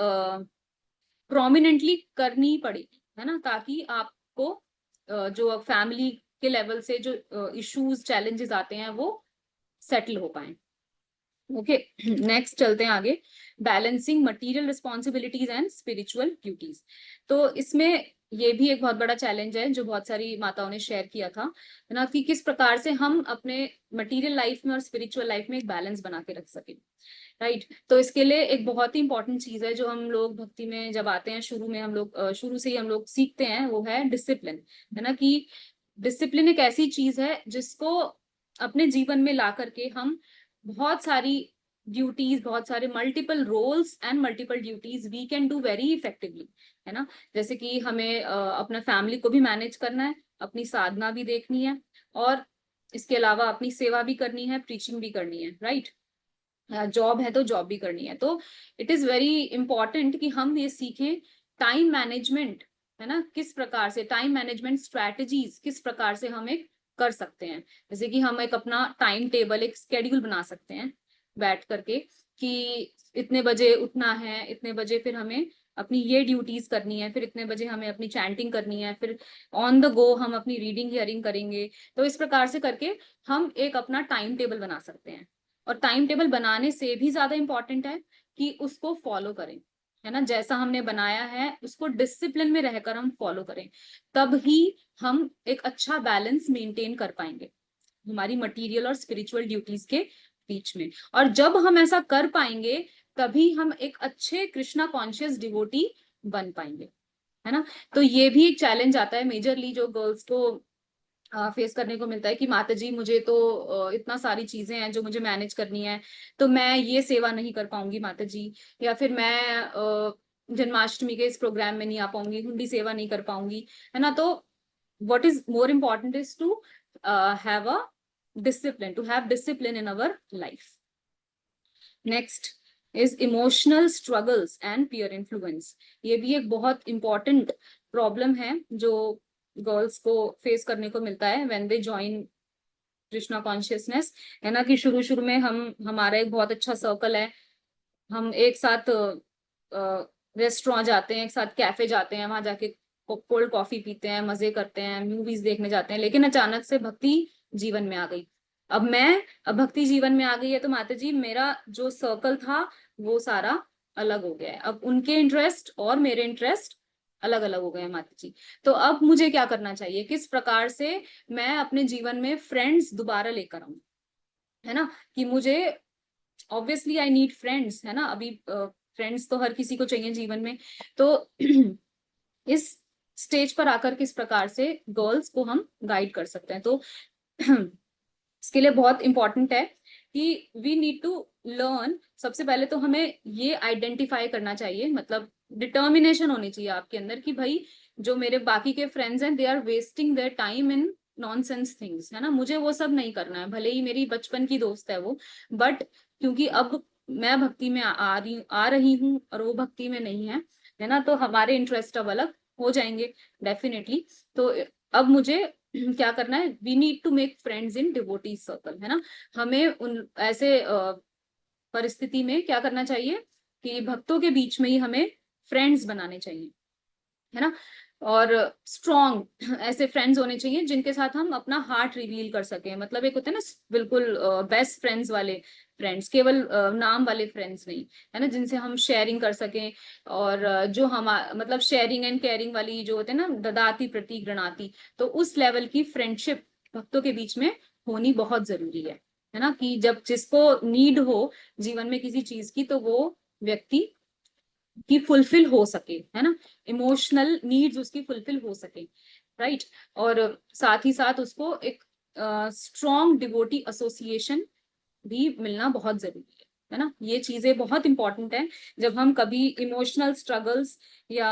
प्रोमिनेंटली करनी पड़ेगी, है ना, ताकि आपको जो फैमिली के लेवल से जो इश्यूज चैलेंजेस आते हैं वो सेटल हो पाए। ओके, नेक्स्ट चलते हैं आगे। Balancing material responsibilities and spiritual duties. तो इसमें ये भी एक बहुत बड़ा चैलेंज है जो बहुत सारी माताओं ने शेयर किया था, है ना, कि किस प्रकार से हम अपने मटेरियल लाइफ में और स्पिरिचुअल लाइफ में एक बैलेंस बना के रख सकें, राइट। तो इसके लिए एक बहुत ही इंपॉर्टेंट चीज है जो हम लोग भक्ति में जब आते हैं, शुरू में हम लोग शुरू से ही हम लोग सीखते हैं, वो है डिसिप्लिन, है ना। कि डिसिप्लिन एक ऐसी चीज है जिसको अपने जीवन में ला करके हम बहुत सारी ड्यूटीज, बहुत सारे multiple roles and multiple duties we can do very effectively, है ना। जैसे कि हमें अपना फैमिली को भी मैनेज करना है, अपनी साधना भी देखनी है, और इसके अलावा अपनी सेवा भी करनी है, प्रीचिंग भी करनी है, राइट। जॉब है तो जॉब भी करनी है। तो इट इज वेरी इंपॉर्टेंट कि हम ये सीखें टाइम मैनेजमेंट, है ना, किस प्रकार से टाइम मैनेजमेंट स्ट्रैटेजीज किस प्रकार से हम एक कर सकते हैं। जैसे कि हम एक अपना टाइम टेबल, एक स्केड्यूल बना सकते हैं बैठ करके, कि इतने बजे उठना है, इतने बजे फिर हमें अपनी ये ड्यूटीज करनी है, फिर इतने बजे हमें अपनी चैंटिंग करनी है, फिर ऑन द गो हम अपनी रीडिंग हियरिंग करेंगे। तो इस प्रकार से करके हम एक अपना टाइम टेबल बना सकते हैं। और टाइम टेबल बनाने से भी ज्यादा इंपॉर्टेंट है कि उसको फॉलो करें, है ना। जैसा हमने बनाया है उसको डिसिप्लिन में रहकर हम फॉलो करें, तब ही हम एक अच्छा बैलेंस मेंटेन कर पाएंगे हमारी मटेरियल और स्पिरिचुअल ड्यूटीज के बीच में। और जब हम ऐसा कर पाएंगे, तभी हम एक अच्छे कृष्णा कॉन्शियस डिवोटी बन पाएंगे, है ना। तो ये भी एक चैलेंज आता है मेजरली जो गर्ल्स को फेस करने को मिलता है कि माता जी मुझे तो इतना सारी चीजें हैं जो मुझे मैनेज करनी है, तो मैं ये सेवा नहीं कर पाऊंगी माता जी, या फिर मैं जन्माष्टमी के इस प्रोग्राम में नहीं आ पाऊंगी, हुंडी सेवा नहीं कर पाऊंगी, है ना। तो what is more important is to have a discipline, to have discipline in our life. Next is emotional struggles and peer influence. ये भी एक बहुत important problem है जो गर्ल्स को फेस करने को मिलता है when they join Krishna consciousness, है ना। कि शुरू शुरू में हमारा एक बहुत अच्छा सर्कल है, हम एक साथ रेस्टोरेंट जाते हैं, एक साथ कैफे जाते हैं, वहां जाके कोल्ड कॉफी पीते हैं, मजे करते हैं, मूवीज देखने जाते हैं। लेकिन अचानक से भक्ति जीवन में आ गई, अब भक्ति जीवन में आ गई है, तो माता जी मेरा जो सर्कल था वो सारा अलग हो गया है, अब उनके इंटरेस्ट और मेरे इंटरेस्ट अलग अलग हो गए हैं माता जी। तो अब मुझे क्या करना चाहिए, किस प्रकार से मैं अपने जीवन में फ्रेंड्स दोबारा लेकर आऊं, है ना। कि मुझे ऑब्वियसली आई नीड फ्रेंड्स, है ना, अभी फ्रेंड्स तो हर किसी को चाहिए जीवन में। तो इस स्टेज पर आकर किस प्रकार से गर्ल्स को हम गाइड कर सकते हैं, तो इसके लिए बहुत इंपॉर्टेंट है कि वी नीड टू लर्न। सबसे पहले तो हमें ये आइडेंटिफाई करना चाहिए, मतलब डिटर्मिनेशन होनी चाहिए आपके अंदर कि भाई जो मेरे बाकी के फ्रेंड्स हैं they are wasting their time in nonsense things, है ना, मुझे वो सब नहीं करना है, भले ही मेरी बचपन की दोस्त है वो, बट क्योंकि अब मैं भक्ति में आ रही हूँ और वो भक्ति में नहीं है ना, तो हमारे इंटरेस्ट अब अलग हो जाएंगे डेफिनेटली। तो अब मुझे क्या करना है, we need to make friends in devotee circle, है ना, हमें उन ऐसे परिस्थिति में क्या करना चाहिए कि भक्तों के बीच में ही हमें फ्रेंड्स बनाने चाहिए, है ना, और स्ट्रॉन्ग ऐसे फ्रेंड्स होने चाहिए जिनके साथ हम अपना हार्ट रिवील कर सकें, मतलब एक होते हैं ना बिल्कुल बेस्ट फ्रेंड्स वाले फ्रेंड्स, केवल नाम वाले फ्रेंड्स नहीं, है ना, जिनसे हम शेयरिंग कर सकें, और जो हम मतलब शेयरिंग एंड केयरिंग वाली जो होते हैं ना, ददाती प्रति गृणाती, तो उस लेवल की फ्रेंडशिप भक्तों के बीच में होनी बहुत जरूरी है ना, कि जब जिसको नीड हो जीवन में किसी चीज की, तो वो व्यक्ति की फुलफिल हो सके, है ना, इमोशनल नीड्स उसकी फुलफिल हो सके, राइट। और साथ ही साथ उसको एक स्ट्रॉन्ग डिवोटी एसोसिएशन भी मिलना बहुत जरूरी है ना, ये चीजें बहुत इंपॉर्टेंट है। जब हम कभी इमोशनल स्ट्रगल्स या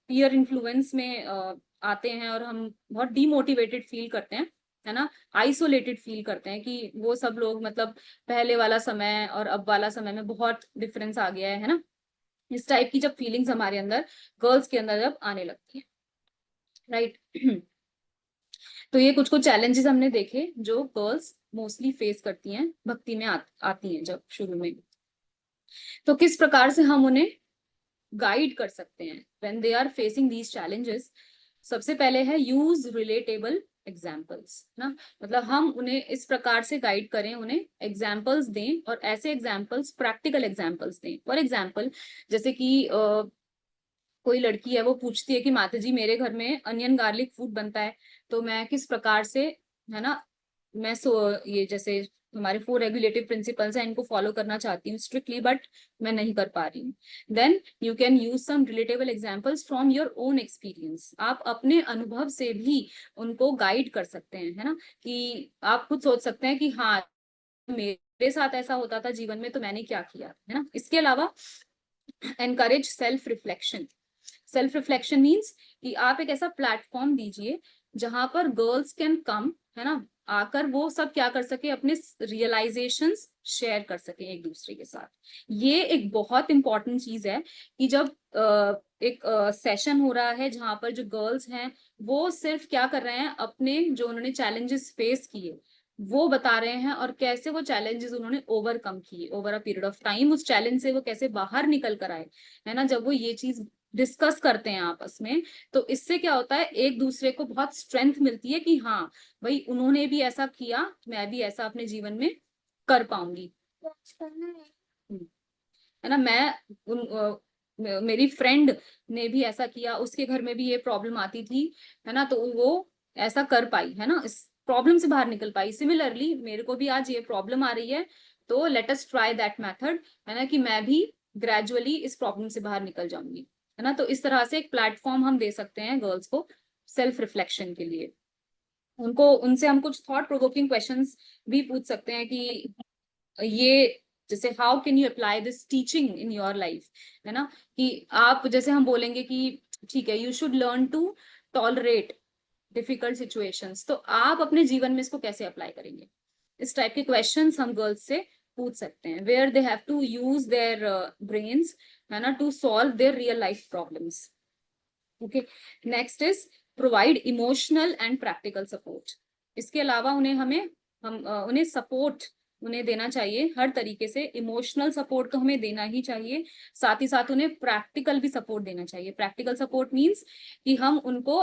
पीयर इन्फ्लुएंस में आते हैं और हम बहुत डीमोटिवेटेड फील करते हैं, है ना, आइसोलेटेड फील करते हैं कि वो सब लोग, मतलब पहले वाला समय और अब वाला समय में बहुत डिफरेंस आ गया है ना, इस टाइप की जब फीलिंग्स हमारे अंदर, गर्ल्स के अंदर जब आने लगती है, राइट। तो ये कुछ कुछ चैलेंजेस हमने देखे जो गर्ल्स मोस्टली फेस करती हैं भक्ति में आती हैं जब शुरू में। तो किस प्रकार से हम उन्हें गाइड कर सकते हैं when they are facing these challenges? सबसे पहले है यूज रिलेटेबल एग्जाम्पल्स ना, मतलब हम उन्हें इस प्रकार से गाइड करें, उन्हें एग्जाम्पल्स दें, और ऐसे एग्जाम्पल्स प्रैक्टिकल एग्जाम्पल्स दें। फॉर एग्जाम्पल, जैसे कि कोई लड़की है वो पूछती है कि माता जी मेरे घर में अनियन गार्लिक फूड बनता है, तो मैं किस प्रकार से, है ना, मैं ये जैसे हमारे 4 रेगुलेटिव प्रिंसिपल्स हैं इनको फॉलो करना चाहती हूँ स्ट्रिक्टली, बट मैं नहीं कर पा रही हूँ। Then you can use some relatable examples from your own experience, आप अपने अनुभव से भी उनको गाइड कर सकते हैं, है ना, कि आप खुद सोच सकते हैं कि हाँ मेरे साथ ऐसा होता था जीवन में तो मैंने क्या किया, है ना। इसके अलावा encourage self reflection. Self reflection means कि आप एक ऐसा प्लेटफॉर्म दीजिए जहां पर गर्ल्स कैन कम, है ना, आकर वो सब क्या कर सके, अपने रियलाइजेशंस शेयर कर सके एक दूसरे के साथ। ये एक बहुत इंपॉर्टेंट चीज है कि जब एक सेशन हो रहा है जहां पर जो गर्ल्स हैं वो सिर्फ क्या कर रहे हैं, अपने जो उन्होंने चैलेंजेस फेस किए वो बता रहे हैं, और कैसे वो चैलेंजेस उन्होंने ओवरकम किए over a period of time, उस चैलेंज से वो कैसे बाहर निकल कर आए, है ना। जब वो ये चीज डिस्कस करते हैं आपस में, तो इससे क्या होता है, एक दूसरे को बहुत स्ट्रेंथ मिलती है कि हाँ भाई उन्होंने भी ऐसा किया, मैं भी ऐसा अपने जीवन में कर पाऊंगी, है ना। मैं मेरी फ्रेंड ने भी ऐसा किया, उसके घर में भी ये प्रॉब्लम आती थी, है ना, तो वो ऐसा कर पाई, है ना, इस प्रॉब्लम से बाहर निकल पाई। सिमिलरली मेरे को भी आज ये प्रॉब्लम आ रही है, तो let us try that method, है ना, कि मैं भी ग्रेजुअली इस प्रॉब्लम से बाहर निकल जाऊंगी, है ना। तो इस तरह से एक प्लेटफॉर्म हम दे सकते हैं गर्ल्स को सेल्फ रिफ्लेक्शन के लिए। उनको उनसे हम कुछ थॉट प्रोवोकिंग क्वेश्चंस भी पूछ सकते हैं कि ये जैसे how can you apply this teaching in your life, है ना, कि आप जैसे हम बोलेंगे कि ठीक है you should learn to tolerate difficult situations, तो आप अपने जीवन में इसको कैसे अप्लाई करेंगे? इस टाइप के क्वेश्चंस हम गर्ल्स से पूछ सकते हैं, where they have to use their brains, है ना, to solve their real life problems. Okay, next is provide emotional and practical support. इसके अलावा उन्हें सपोर्ट उन्हें देना चाहिए हर तरीके से, इमोशनल सपोर्ट तो हमें देना ही चाहिए, साथ ही साथ उन्हें प्रैक्टिकल भी सपोर्ट देना चाहिए। प्रैक्टिकल सपोर्ट मीन्स कि हम उनको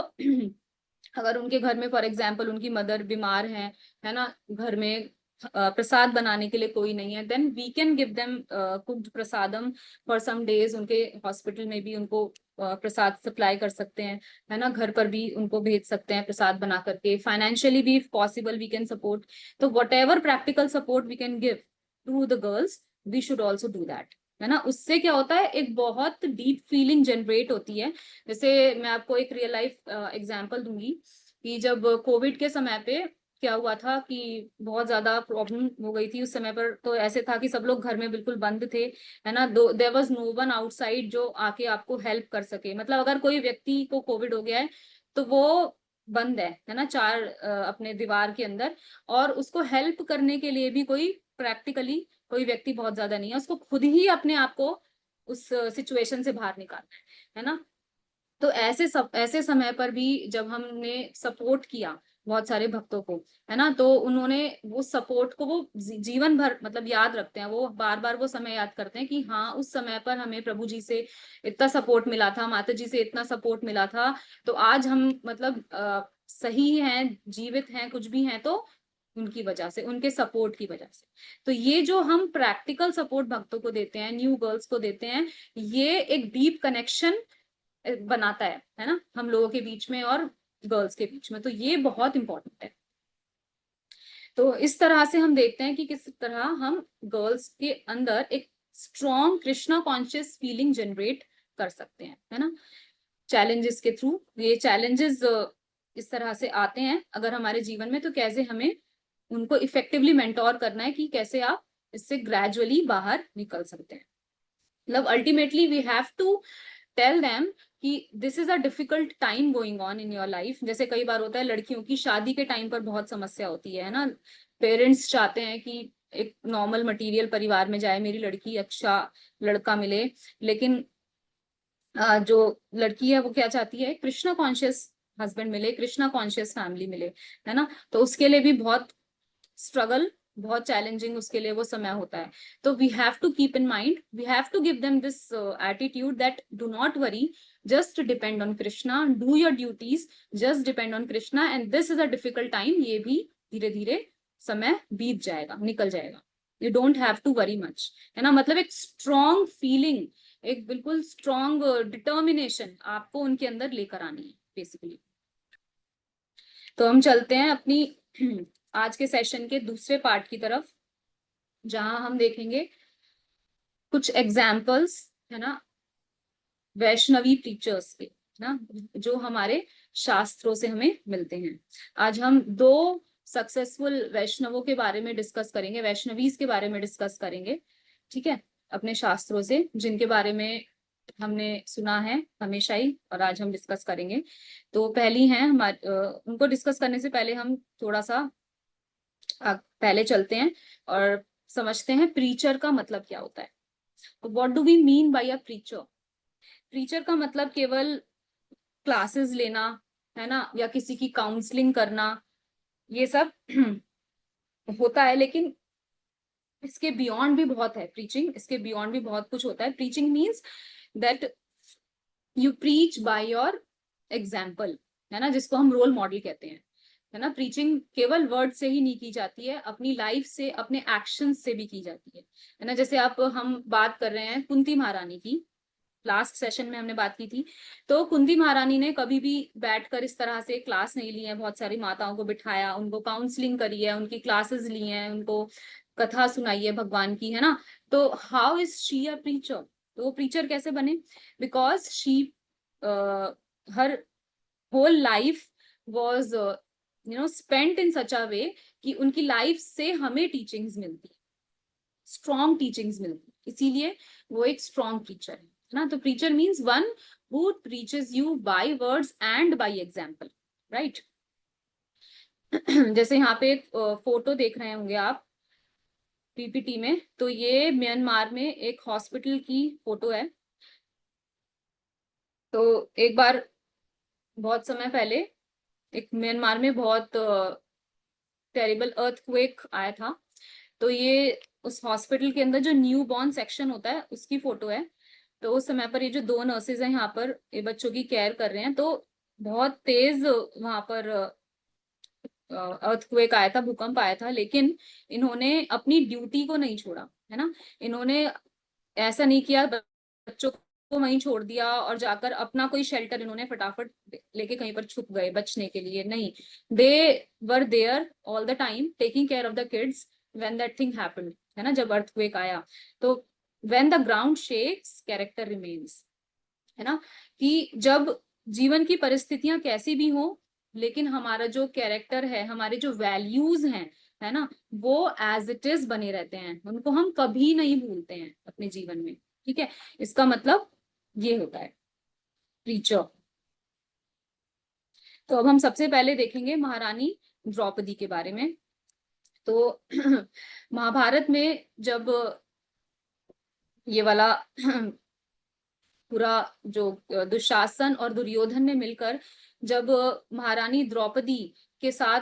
अगर उनके घर में फॉर एग्जाम्पल उनकी मदर बीमार है ना, घर में प्रसाद बनाने के लिए कोई नहीं है, then we can give them cooked prasadam for some days, उनके हॉस्पिटल में भी उनको प्रसाद सप्लाई कर सकते हैं, है ना, घर पर भी उनको भेज सकते हैं प्रसाद बना करके, फाइनेंशियली भी if possible we can support. तो whatever practical support we can give, to the girls, we should also do that, है ना। उससे क्या होता है, एक बहुत डीप फीलिंग जनरेट होती है। जैसे मैं आपको एक रियल लाइफ एग्जांपल दूंगी कि जब कोविड के समय पे क्या हुआ था कि बहुत ज्यादा प्रॉब्लम हो गई थी उस समय पर। तो ऐसे था कि सब लोग घर में बिल्कुल बंद थे, है ना। There was no one outside जो आके आपको हेल्प कर सके। मतलब अगर कोई व्यक्ति को कोविड हो गया है तो वो बंद है ना, चार अपने दीवार के अंदर, और उसको हेल्प करने के लिए भी कोई प्रैक्टिकली कोई व्यक्ति बहुत ज्यादा नहीं है। उसको खुद ही अपने आप को उस सिचुएशन से बाहर निकालना है ना। तो ऐसे समय पर भी जब हमने सपोर्ट किया बहुत सारे भक्तों को, है ना, तो उन्होंने वो सपोर्ट को वो जीवन भर मतलब याद रखते हैं। वो बार बार वो समय याद करते हैं कि हाँ, उस समय पर हमें प्रभु जी से इतना सपोर्ट मिला था, माता जी से इतना सपोर्ट मिला था, तो आज हम मतलब सही हैं, जीवित हैं, कुछ भी हैं, तो उनकी वजह से, उनके सपोर्ट की वजह से। तो ये जो हम प्रैक्टिकल सपोर्ट भक्तों को देते हैं, न्यू गर्ल्स को देते हैं, ये एक डीप कनेक्शन बनाता है ना, हम लोगों के बीच में और गर्ल्स के बीच में। तो ये बहुत इंपॉर्टेंट है। तो इस तरह से हम देखते हैं कि किस तरह हम गर्ल्स के अंदर एक strong Krishna conscious feeling generate कर सकते हैं, है ना, चैलेंजेस के थ्रू। ये चैलेंजेस इस तरह से आते हैं अगर हमारे जीवन में, तो कैसे हमें उनको इफेक्टिवली मेंटोर करना है कि कैसे आप इससे ग्रेजुअली बाहर निकल सकते हैं। मतलब ultimately we have to tell them कि this is a difficult time going on in your life. जैसे कई बार होता है लड़कियों की शादी के टाइम पर बहुत समस्या होती है ना। पेरेंट्स चाहते हैं कि एक नॉर्मल मटेरियल परिवार में जाए, मेरी लड़की अच्छा लड़का मिले, लेकिन जो लड़की है वो क्या चाहती है, कृष्णा कॉन्शियस हस्बैंड मिले, कृष्णा कॉन्शियस फैमिली मिले, है ना। तो उसके लिए भी बहुत स्ट्रगल, बहुत चैलेंजिंग उसके लिए वो समय होता है। तो we have to keep in mind, we have to give them this attitude that do not worry, just depend on Krishna, do your duties, just depend on Krishna, and this is a difficult time. ये भी धीरे धीरे समय बीत जाएगा, निकल जाएगा। You don't have to worry much, है ना। मतलब एक स्ट्रॉन्ग फीलिंग, एक बिल्कुल स्ट्रॉन्ग डिटर्मिनेशन आपको उनके अंदर लेकर आनी है बेसिकली। तो हम चलते हैं अपनी आज के सेशन के दूसरे पार्ट की तरफ, जहां हम देखेंगे कुछ एग्जाम्पल्स, है ना, वैष्णवी प्रीचर्स के, ना, जो हमारे शास्त्रों से हमें मिलते हैं। आज हम दो सक्सेसफुल वैष्णवों के बारे में डिस्कस करेंगे, वैष्णवीज के बारे में डिस्कस करेंगे, ठीक है, अपने शास्त्रों से, जिनके बारे में हमने सुना है हमेशा ही, और आज हम डिस्कस करेंगे। तो पहली है हमारे, उनको डिस्कस करने से पहले हम थोड़ा सा पहले चलते हैं और समझते हैं प्रीचर का मतलब क्या होता है। तो what do we mean by a preacher. Preacher का मतलब केवल क्लासेस लेना, है ना, या किसी की काउंसलिंग करना, ये सब होता है, लेकिन इसके बियॉन्ड भी बहुत है प्रीचिंग, इसके बियॉन्ड भी बहुत कुछ होता है। Preaching means that you preach by your example, है ना, जिसको हम रोल मॉडल कहते हैं, है ना। प्रीचिंग केवल वर्ड से ही नहीं की जाती है, अपनी लाइफ से, अपने एक्शन से भी की जाती है ना। जैसे आप, हम बात कर रहे हैं कुंती महारानी की, लास्ट सेशन में हमने बात की थी। तो कुंती महारानी ने कभी भी बैठकर इस तरह से क्लास नहीं ली है, बहुत सारी माताओं को बिठाया, उनको काउंसलिंग करी है, उनकी क्लासेस ली हैं, उनको कथा सुनाई है भगवान की, है ना। तो how is she a preacher. तो वो प्रीचर कैसे बने, because she her whole life was spent in such a way कि उनकी लाइफ से हमें टीचिंग्स मिलती, स्ट्रॉन्ग टीचिंग्स मिलती, इसीलिए वो एक स्ट्रॉन्ग प्रीचर है ना। तो preacher means one who preaches you by words and by example, right. जैसे यहाँ पे एक फोटो देख रहे होंगे आप पीपीटी में, तो ये म्यांमार में एक हॉस्पिटल की फोटो है। तो एक बार बहुत समय पहले एक म्यांमार में बहुत टेरिबल अर्थक्वेक आया था। तो ये उस हॉस्पिटल के अंदर जो न्यू बॉर्न सेक्शन होता है उसकी फोटो है। तो उस समय पर ये जो दो नर्सेज हैं यहाँ पर ये बच्चों की केयर कर रहे हैं, तो बहुत तेज वहां पर अर्थक्वेक आया था, भूकंप आया था, लेकिन इन्होंने अपनी ड्यूटी को नहीं छोड़ा, है ना। इन्होंने ऐसा नहीं किया बच्चों को वहीं छोड़ दिया और जाकर अपना कोई शेल्टर इन्होंने फटाफट लेके कहीं पर छुप गए बचने के लिए, नहीं। They were there all the time taking care of the kids when that thing happened. है ना, जब अर्थक्वेक आया तो when the ground shakes character remains, है ना, कि जब जीवन की परिस्थितियां कैसी भी हो लेकिन हमारा जो कैरेक्टर है, हमारे जो वैल्यूज हैं, है ना, वो एज इट इज बने रहते हैं, उनको हम कभी नहीं भूलते हैं अपने जीवन में। ठीक है, इसका मतलब ये होता है प्रीचर। तो अब हम सबसे पहले देखेंगे महारानी द्रौपदी के बारे में। तो महाभारत में जब ये वाला पूरा जो दुशासन और दुर्योधन ने मिलकर जब महारानी द्रौपदी के साथ,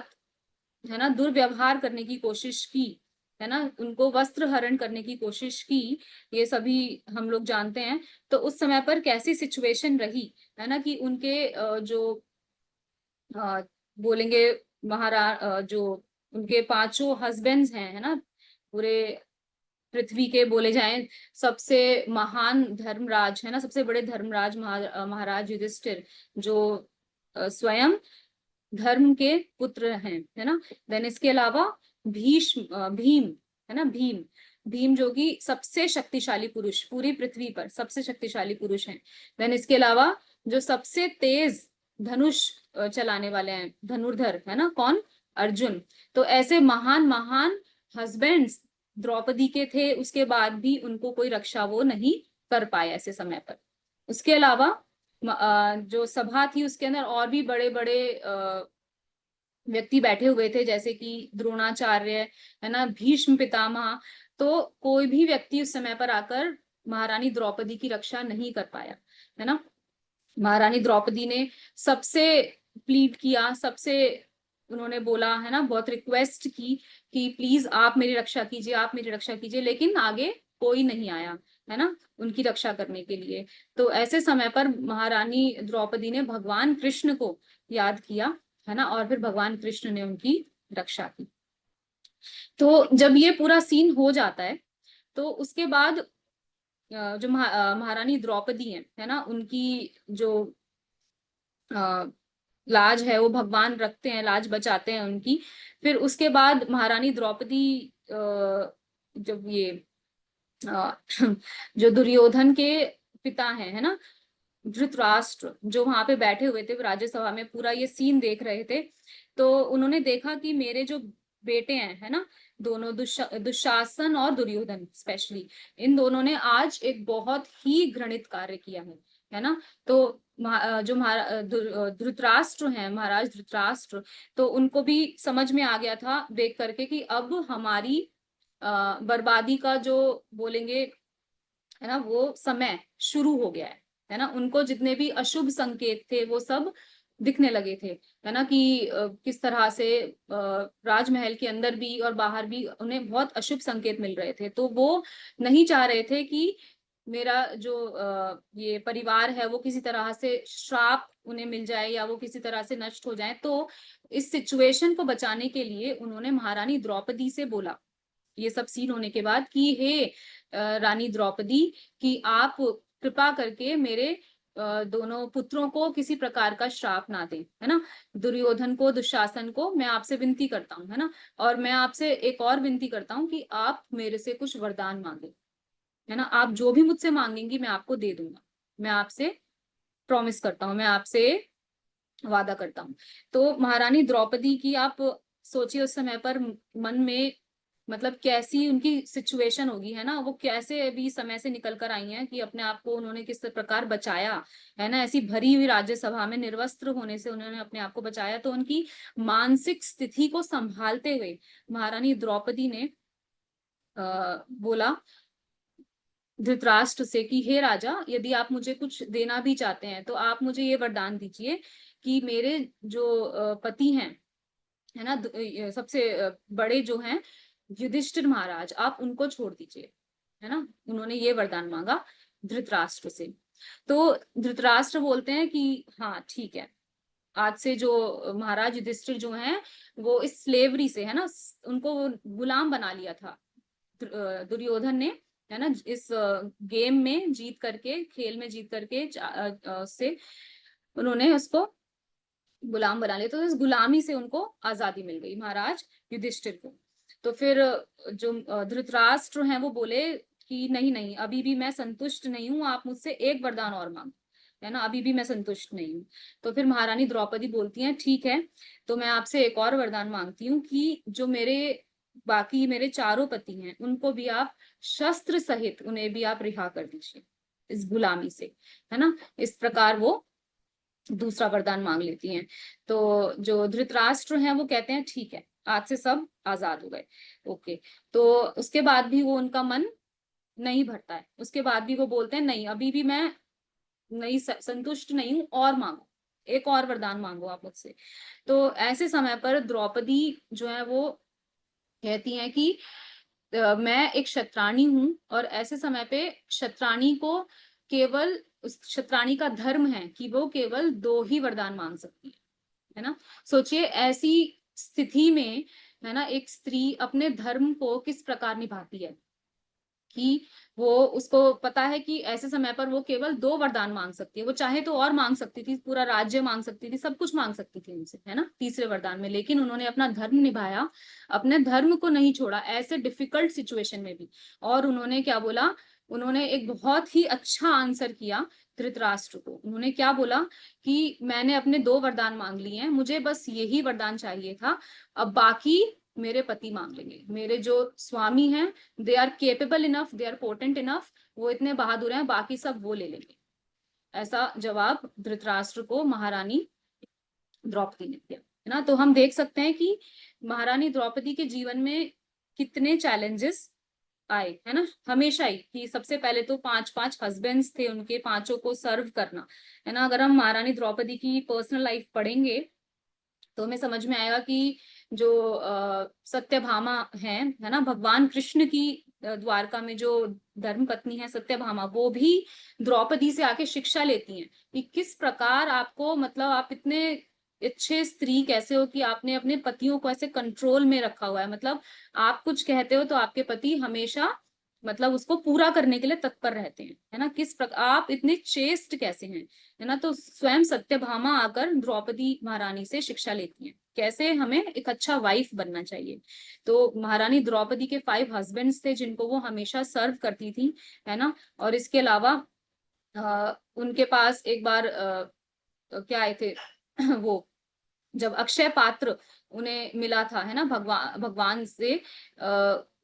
है ना, दुर्व्यवहार करने की कोशिश की, है ना, उनको वस्त्र हरण करने की कोशिश की, ये सभी हम लोग जानते हैं। तो उस समय पर कैसी सिचुएशन रही, है ना, कि उनके जो बोलेंगे जो उनके पांचों हस्बैंड्स हैं, है ना, पूरे पृथ्वी के बोले जाएं सबसे महान धर्मराज, है ना, सबसे बड़े धर्मराज महाराज युधिष्ठिर, जो स्वयं धर्म के पुत्र हैं, है ना। देन इसके अलावा भीम, है ना, भीम, भीम जो कि सबसे शक्तिशाली पुरुष, पूरी पृथ्वी पर सबसे शक्तिशाली पुरुष हैं। देन इसके अलावा जो सबसे तेज धनुष चलाने वाले हैं, धनुर्धर, है ना, कौन, अर्जुन। तो ऐसे महान महान हस्बैंड्स द्रौपदी के थे, उसके बाद भी उनको कोई रक्षा वो नहीं कर पाए ऐसे समय पर। उसके अलावा जो सभा थी उसके अंदर और भी बड़े बड़े व्यक्ति बैठे हुए थे, जैसे कि द्रोणाचार्य, है ना, भीष्म पितामह। तो कोई भी व्यक्ति उस समय पर आकर महारानी द्रौपदी की रक्षा नहीं कर पाया, है ना। महारानी द्रौपदी ने सबसे प्लीड किया, सबसे उन्होंने बोला, है ना, बहुत रिक्वेस्ट की कि प्लीज आप मेरी रक्षा कीजिए, आप मेरी रक्षा कीजिए, लेकिन आगे कोई नहीं आया, है ना, उनकी रक्षा करने के लिए। तो ऐसे समय पर महारानी द्रौपदी ने भगवान कृष्ण को याद किया, है ना, और फिर भगवान कृष्ण ने उनकी रक्षा की। तो जब ये पूरा सीन हो जाता है तो उसके बाद जो महारानी द्रौपदी है ना, उनकी जो लाज है वो भगवान रखते हैं, लाज बचाते हैं उनकी। फिर उसके बाद महारानी द्रौपदी जब ये अ, जो दुर्योधन के पिता हैं, है ना, धृतराष्ट्र, जो वहां पे बैठे हुए थे राज्यसभा में, पूरा ये सीन देख रहे थे। तो उन्होंने देखा कि मेरे जो बेटे हैं, है ना, दोनों दुशासन और दुर्योधन स्पेशली, इन दोनों ने आज एक बहुत ही घृणित कार्य किया है ना। तो जो धृतराष्ट्र हैं, महाराज धृतराष्ट्र, तो उनको भी समझ में आ गया था देख करके कि अब हमारी बर्बादी का जो बोलेंगे, है ना, वो समय शुरू हो गया है ना। उनको जितने भी अशुभ संकेत थे वो सब दिखने लगे थे, है ना, कि किस तरह से राजमहल के अंदर भी और बाहर भी उन्हें बहुत अशुभ संकेत मिल रहे थे। तो वो नहीं चाह रहे थे कि मेरा जो ये परिवार है वो किसी तरह से श्राप उन्हें मिल जाए या वो किसी तरह से नष्ट हो जाए। तो इस सिचुएशन को बचाने के लिए उन्होंने महारानी द्रौपदी से बोला, ये सब सीन होने के बाद, कि हे रानी द्रौपदी, कि आप कृपा करके मेरे दोनों पुत्रों को किसी प्रकार का श्राप ना दें, है ना, दुर्योधन को, दुशासन को मैं आपसे विनती करता हूँ, है ना। और मैं आपसे एक और विनती करता हूँ कि आप मेरे से कुछ वरदान मांगे, है ना, आप जो भी मुझसे मांगेंगी मैं आपको दे दूंगा, मैं आपसे प्रॉमिस करता हूँ, मैं आपसे वादा करता हूँ। तो महारानी द्रौपदी की आप सोचिए उस समय पर मन में मतलब कैसी उनकी सिचुएशन होगी, है ना, वो कैसे अभी समय से निकल कर आई हैं कि अपने आप को उन्होंने किस प्रकार बचाया, है ना, ऐसी भरी हुई राज्यसभा में निर्वस्त्र होने से उन्होंने अपने आप को बचाया। तो उनकी मानसिक स्थिति को संभालते हुए महारानी द्रौपदी ने बोला धृतराष्ट्र से कि हे राजा, यदि आप मुझे कुछ देना भी चाहते हैं तो आप मुझे ये वरदान दीजिए कि मेरे जो पति हैं, है ना, सबसे बड़े जो हैं युधिष्ठिर महाराज, आप उनको छोड़ दीजिए, है ना। उन्होंने ये वरदान मांगा धृतराष्ट्र से। तो धृतराष्ट्र बोलते हैं कि हाँ ठीक है, आज से जो महाराज युधिष्ठिर जो हैं वो इस स्लेवरी से, है ना, उनको गुलाम बना लिया था दुर्योधन ने, है ना, इस गेम में जीत करके, खेल में जीत करके से उन्होंने उसको गुलाम बना लिया। तो इस गुलामी से उनको आजादी मिल गई महाराज युधिष्ठिर को। तो फिर जो धृतराष्ट्र हैं वो बोले कि नहीं नहीं, अभी भी मैं संतुष्ट नहीं हूँ, आप मुझसे एक वरदान और मांगो, है ना, अभी भी मैं संतुष्ट नहीं हूँ। तो फिर महारानी द्रौपदी बोलती हैं ठीक है, तो मैं आपसे एक और वरदान मांगती हूँ कि जो मेरे बाकी मेरे चारों पति हैं उनको भी आप शस्त्र सहित उन्हें भी आप रिहा कर दीजिए इस गुलामी से, है ना। इस प्रकार वो दूसरा वरदान मांग लेती हैं। तो जो धृतराष्ट्र हैं वो कहते हैं ठीक है, आज से सब आजाद हो गए। ओके। तो उसके बाद भी वो उनका मन नहीं भरता है, उसके बाद भी वो बोलते हैं नहीं, अभी भी मैं नहीं संतुष्ट नहीं हूँ, और मांगो, एक और वरदान मांगो आप मुझसे। तो ऐसे समय पर द्रौपदी जो है वो कहती हैं कि मैं एक क्षत्राणी हूँ, और ऐसे समय पे क्षत्राणी को केवल, उस क्षत्राणी का धर्म है कि वो केवल दो ही वरदान मांग सकती है ना। सोचिए ऐसी स्थिति में, है ना, एक स्त्री अपने धर्म को किस प्रकार निभाती है कि वो, उसको पता है कि ऐसे समय पर वो केवल दो वरदान मांग सकती है। वो चाहे तो और मांग सकती थी, पूरा राज्य मांग सकती थी, सब कुछ मांग सकती थी उनसे, है ना, तीसरे वरदान में, लेकिन उन्होंने अपना धर्म निभाया, अपने धर्म को नहीं छोड़ा ऐसे डिफिकल्ट सिचुएशन में भी। और उन्होंने क्या बोला, उन्होंने एक बहुत ही अच्छा आंसर किया धृतराष्ट्र को। उन्होंने क्या बोला कि मैंने अपने दो वरदान मांग लिए हैं, मुझे बस यही वरदान चाहिए था, अब बाकी मेरे पति मांग लेंगे, मेरे जो स्वामी हैं, they are capable enough, they are potent enough, वो इतने बहादुर हैं, बाकी सब वो ले लेंगे। ऐसा जवाब धृतराष्ट्र को महारानी द्रौपदी ने दिया, है ना। तो हम देख सकते हैं कि महारानी द्रौपदी के जीवन में कितने चैलेंजेस आए, है ना, हमेशा ही, कि सबसे पहले तो पांच पांच हस्बैंड्स थे उनके, पांचों को सर्व करना, है ना। अगर हम महारानी द्रौपदी की पर्सनल लाइफ पढ़ेंगे तो हमें समझ में आएगा कि जो सत्यभामा है ना, भगवान कृष्ण की द्वारका में जो धर्म पत्नी है सत्यभामा, वो भी द्रौपदी से आके शिक्षा लेती हैं कि किस प्रकार आपको, मतलब आप इतने अच्छे स्त्री कैसे हो कि आपने अपने पतियों को ऐसे कंट्रोल में रखा हुआ है, मतलब आप कुछ कहते हो तो आपके पति हमेशा, मतलब उसको पूरा करने के लिए तत्पर रहते हैं, है ना, किस प्रकार आप इतने चेस्ट कैसे हैं, है ना। तो स्वयं सत्यभामा आकर द्रौपदी महारानी से शिक्षा लेती हैं कैसे हमें एक अच्छा वाइफ बनना चाहिए। तो महारानी द्रौपदी के 5 हस्बैंड्स थे जिनको वो हमेशा सर्व करती थी, है ना। और इसके अलावा उनके पास एक बार क्या आए थे वो, जब अक्षय पात्र उन्हें मिला था, है ना, भगवान भगवान से,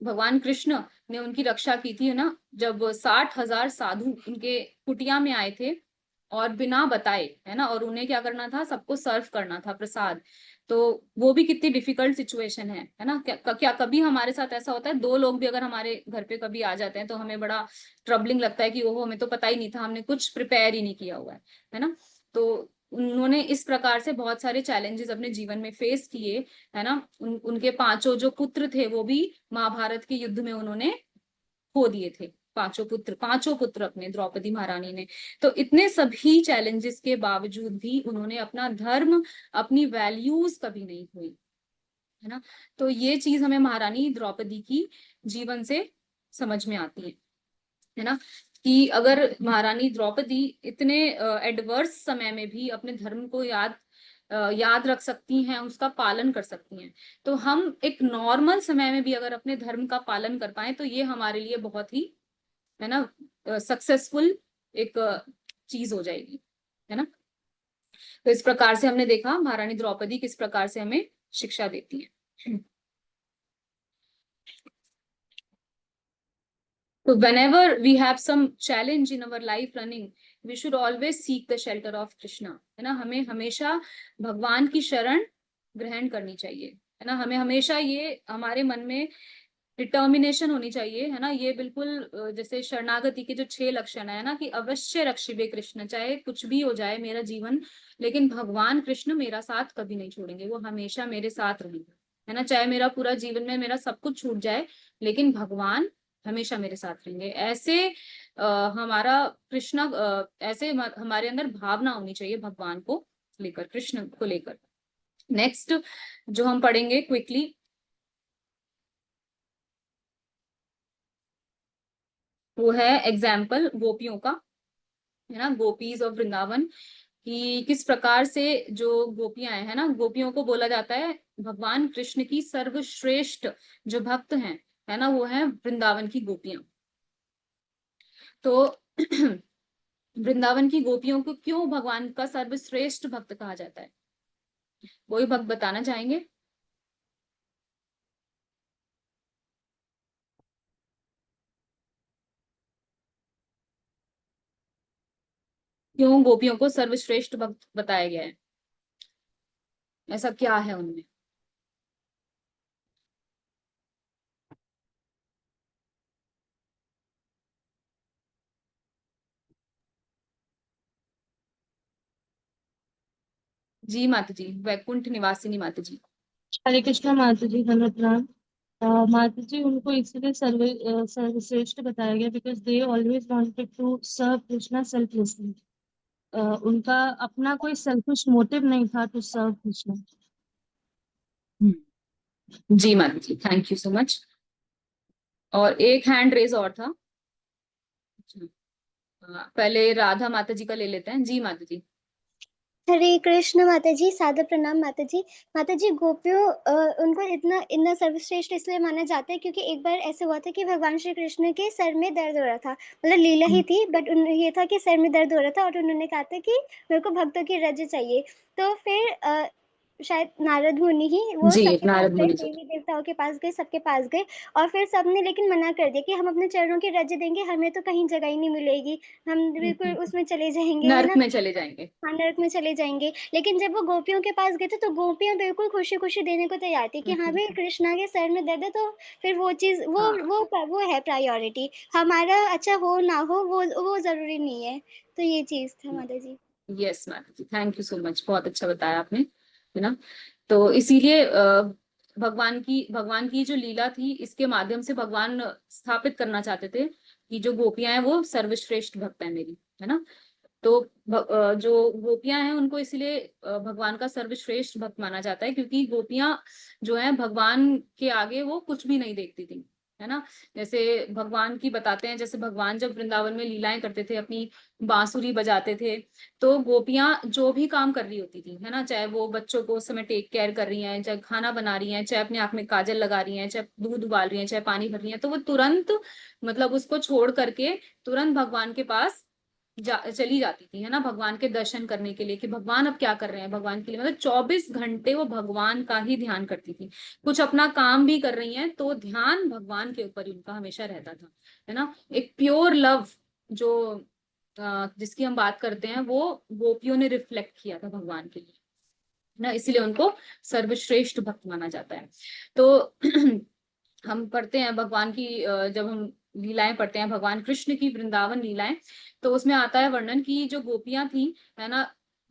भगवान कृष्ण ने उनकी रक्षा की थी, है ना, जब 60,000 साधु उनके कुटिया में आए थे और बिना बताए, है ना, और उन्हें क्या करना था, सबको सर्व करना था प्रसाद। तो वो भी कितनी डिफिकल्ट सिचुएशन है ना। क्या कभी हमारे साथ ऐसा होता है, दो लोग भी अगर हमारे घर पे कभी आ जाते हैं तो हमें बड़ा ट्रबलिंग लगता है कि ओहो, हमें तो पता ही नहीं था, हमने कुछ प्रिपेयर ही नहीं किया हुआ है ना। तो उन्होंने इस प्रकार से बहुत सारे चैलेंजेस अपने जीवन में फेस किए, है ना। उनके पांचों जो पुत्र थे वो भी महाभारत के युद्ध में उन्होंने खो दिए थे, पांचों पुत्र अपने, द्रौपदी महारानी ने। तो इतने सभी चैलेंजेस के बावजूद भी उन्होंने अपना धर्म, अपनी वैल्यूज कभी नहीं खोई, है ना। तो ये चीज हमें महारानी द्रौपदी की जीवन से समझ में आती है ना, कि अगर महारानी द्रौपदी इतने एडवर्स समय में भी अपने धर्म को याद रख सकती हैं, उसका पालन कर सकती हैं, तो हम एक नॉर्मल समय में भी अगर अपने धर्म का पालन कर पाए तो ये हमारे लिए बहुत ही, है ना, सक्सेसफुल एक चीज हो जाएगी, है ना। तो इस प्रकार से हमने देखा महारानी द्रौपदी किस प्रकार से हमें शिक्षा देती है। So whenever we have some challenge in our life running, we should always seek the shelter of Krishna, है ना। हमें हमेशा भगवान की शरण ग्रहण करनी चाहिए, है ना। हमें हमेशा ये हमारे मन में डिटर्मिनेशन होनी चाहिए, है ना। ये बिल्कुल जैसे शरणागति के जो 6 लक्षण है ना, कि अवश्य रक्षिबे कृष्ण, चाहे कुछ भी हो जाए मेरा जीवन, लेकिन भगवान कृष्ण मेरा साथ कभी नहीं छोड़ेंगे, वो हमेशा मेरे साथ रहेंगे, है ना। चाहे मेरा पूरा जीवन में मेरा सब कुछ छूट जाए, लेकिन भगवान हमेशा मेरे साथ रहेंगे। ऐसे हमारा कृष्ण, ऐसे हमारे अंदर भावना होनी चाहिए भगवान को लेकर, कृष्ण को लेकर। नेक्स्ट जो हम पढ़ेंगे क्विकली, वो है एग्जाम्पल गोपियों का, है ना, गोपीज ऑफ वृंदावन, कि किस प्रकार से जो गोपियां हैं, है ना, गोपियों को बोला जाता है भगवान कृष्ण की सर्वश्रेष्ठ जो भक्त हैं, है ना, वो है वृंदावन की गोपियां। तो वृंदावन की गोपियों को क्यों भगवान का सर्वश्रेष्ठ भक्त कहा जाता है? कोई भक्त बताना चाहेंगे? क्यों गोपियों को सर्वश्रेष्ठ भक्त बताया गया है? ऐसा क्या है उनमें? जी माता जी, वैकुंठ निवासिनी माता जी। हरे कृष्णा माता जी, धन्यवाद प्रणाम। माता जी, उनको इसलिए सर्वश्रेष्ठ बताया गया because they always wanted to serve Krishna selflessly. उनका अपना कोई सेल्फिश मोटिव नहीं था टू सर्व कृष्णा। जी माता जी, थैंक यू सो मच। और एक हैंड रेज और था। पहले राधा माता जी का ले लेते हैं। जी माता जी। हरे कृष्ण माता जी, सादर प्रणाम माता जी। माता जी, गोपियों उनको इतना इतना सर्वश्रेष्ठ इसलिए माना जाता है क्योंकि एक बार ऐसे हुआ था कि भगवान श्री कृष्ण के सर में दर्द हो रहा था। मतलब लीला ही थी, बट ये था कि सर में दर्द हो रहा था और उन्होंने कहा था कि मेरे को भक्तों की रज चाहिए। तो फिर शायद नारद मुनि ही वो जी, सबके पास नारद गए, मुनि जी। देवी देवताओं के पास गए, सबके पास गए। और फिर सबने लेकिन मना कर दिया कि हम अपने चरणों की रज देंगे, हमें तो कहीं जगह ही नहीं मिलेगी, हम बिल्कुल उसमें चले जाएंगे, है नर्क ना, में चले जाएंगे। हाँ, नरक में चले जाएंगे। लेकिन जब वो गोपियों के पास गए थे तो गोपियां बिल्कुल खुशी खुशी देने को तैयार थी कि हाँ भाई, कृष्णा के सर में दर्द है, तो फिर वो चीज हाँ। वो है प्रायोरिटी। हमारा अच्छा हो ना हो वो जरूरी नहीं है। तो ये चीज था माता जी। यस मैडम जी, थैंक यू सो मच, बहुत अच्छा बताया आपने, है ना। तो इसीलिए भगवान की जो लीला थी, इसके माध्यम से भगवान स्थापित करना चाहते थे कि जो गोपियां हैं वो सर्वश्रेष्ठ भक्त है मेरी, है ना। तो जो गोपियां हैं उनको इसलिए भगवान का सर्वश्रेष्ठ भक्त माना जाता है, क्योंकि गोपियां जो है भगवान के आगे वो कुछ भी नहीं देखती थी, है ना। जैसे भगवान की बताते हैं, जैसे भगवान जब वृंदावन में लीलाएं करते थे, अपनी बांसुरी बजाते थे, तो गोपियां जो भी काम कर रही होती थी, है ना, चाहे वो बच्चों को उस समय टेक केयर कर रही हैं, चाहे खाना बना रही हैं, चाहे अपने आंख में काजल लगा रही हैं, चाहे दूध उबाल रही हैं, चाहे पानी भर रही हैं, तो वो तुरंत, मतलब उसको छोड़ करके तुरंत भगवान के पास चली जाती थी, है ना, भगवान के दर्शन करने के लिए, कि भगवान अब क्या कर रहे हैं भगवान के लिए। मतलब 24 घंटे वो भगवान का ही ध्यान करती थी। कुछ अपना काम भी कर रही हैं तो ध्यान भगवान के ऊपर ही उनका हमेशा रहता था, है ना। एक प्योर लव जो जिसकी हम बात करते हैं, वो गोपियों ने रिफ्लेक्ट किया था भगवान के लिए, ना, इसीलिए उनको सर्वश्रेष्ठ भक्त माना जाता है। तो हम पढ़ते हैं भगवान की, जब हम लीलाएं पढ़ते हैं, भगवान कृष्ण की वृंदावन लीलाएं, तो उसमें आता है वर्णन की जो गोपियां थी, है ना,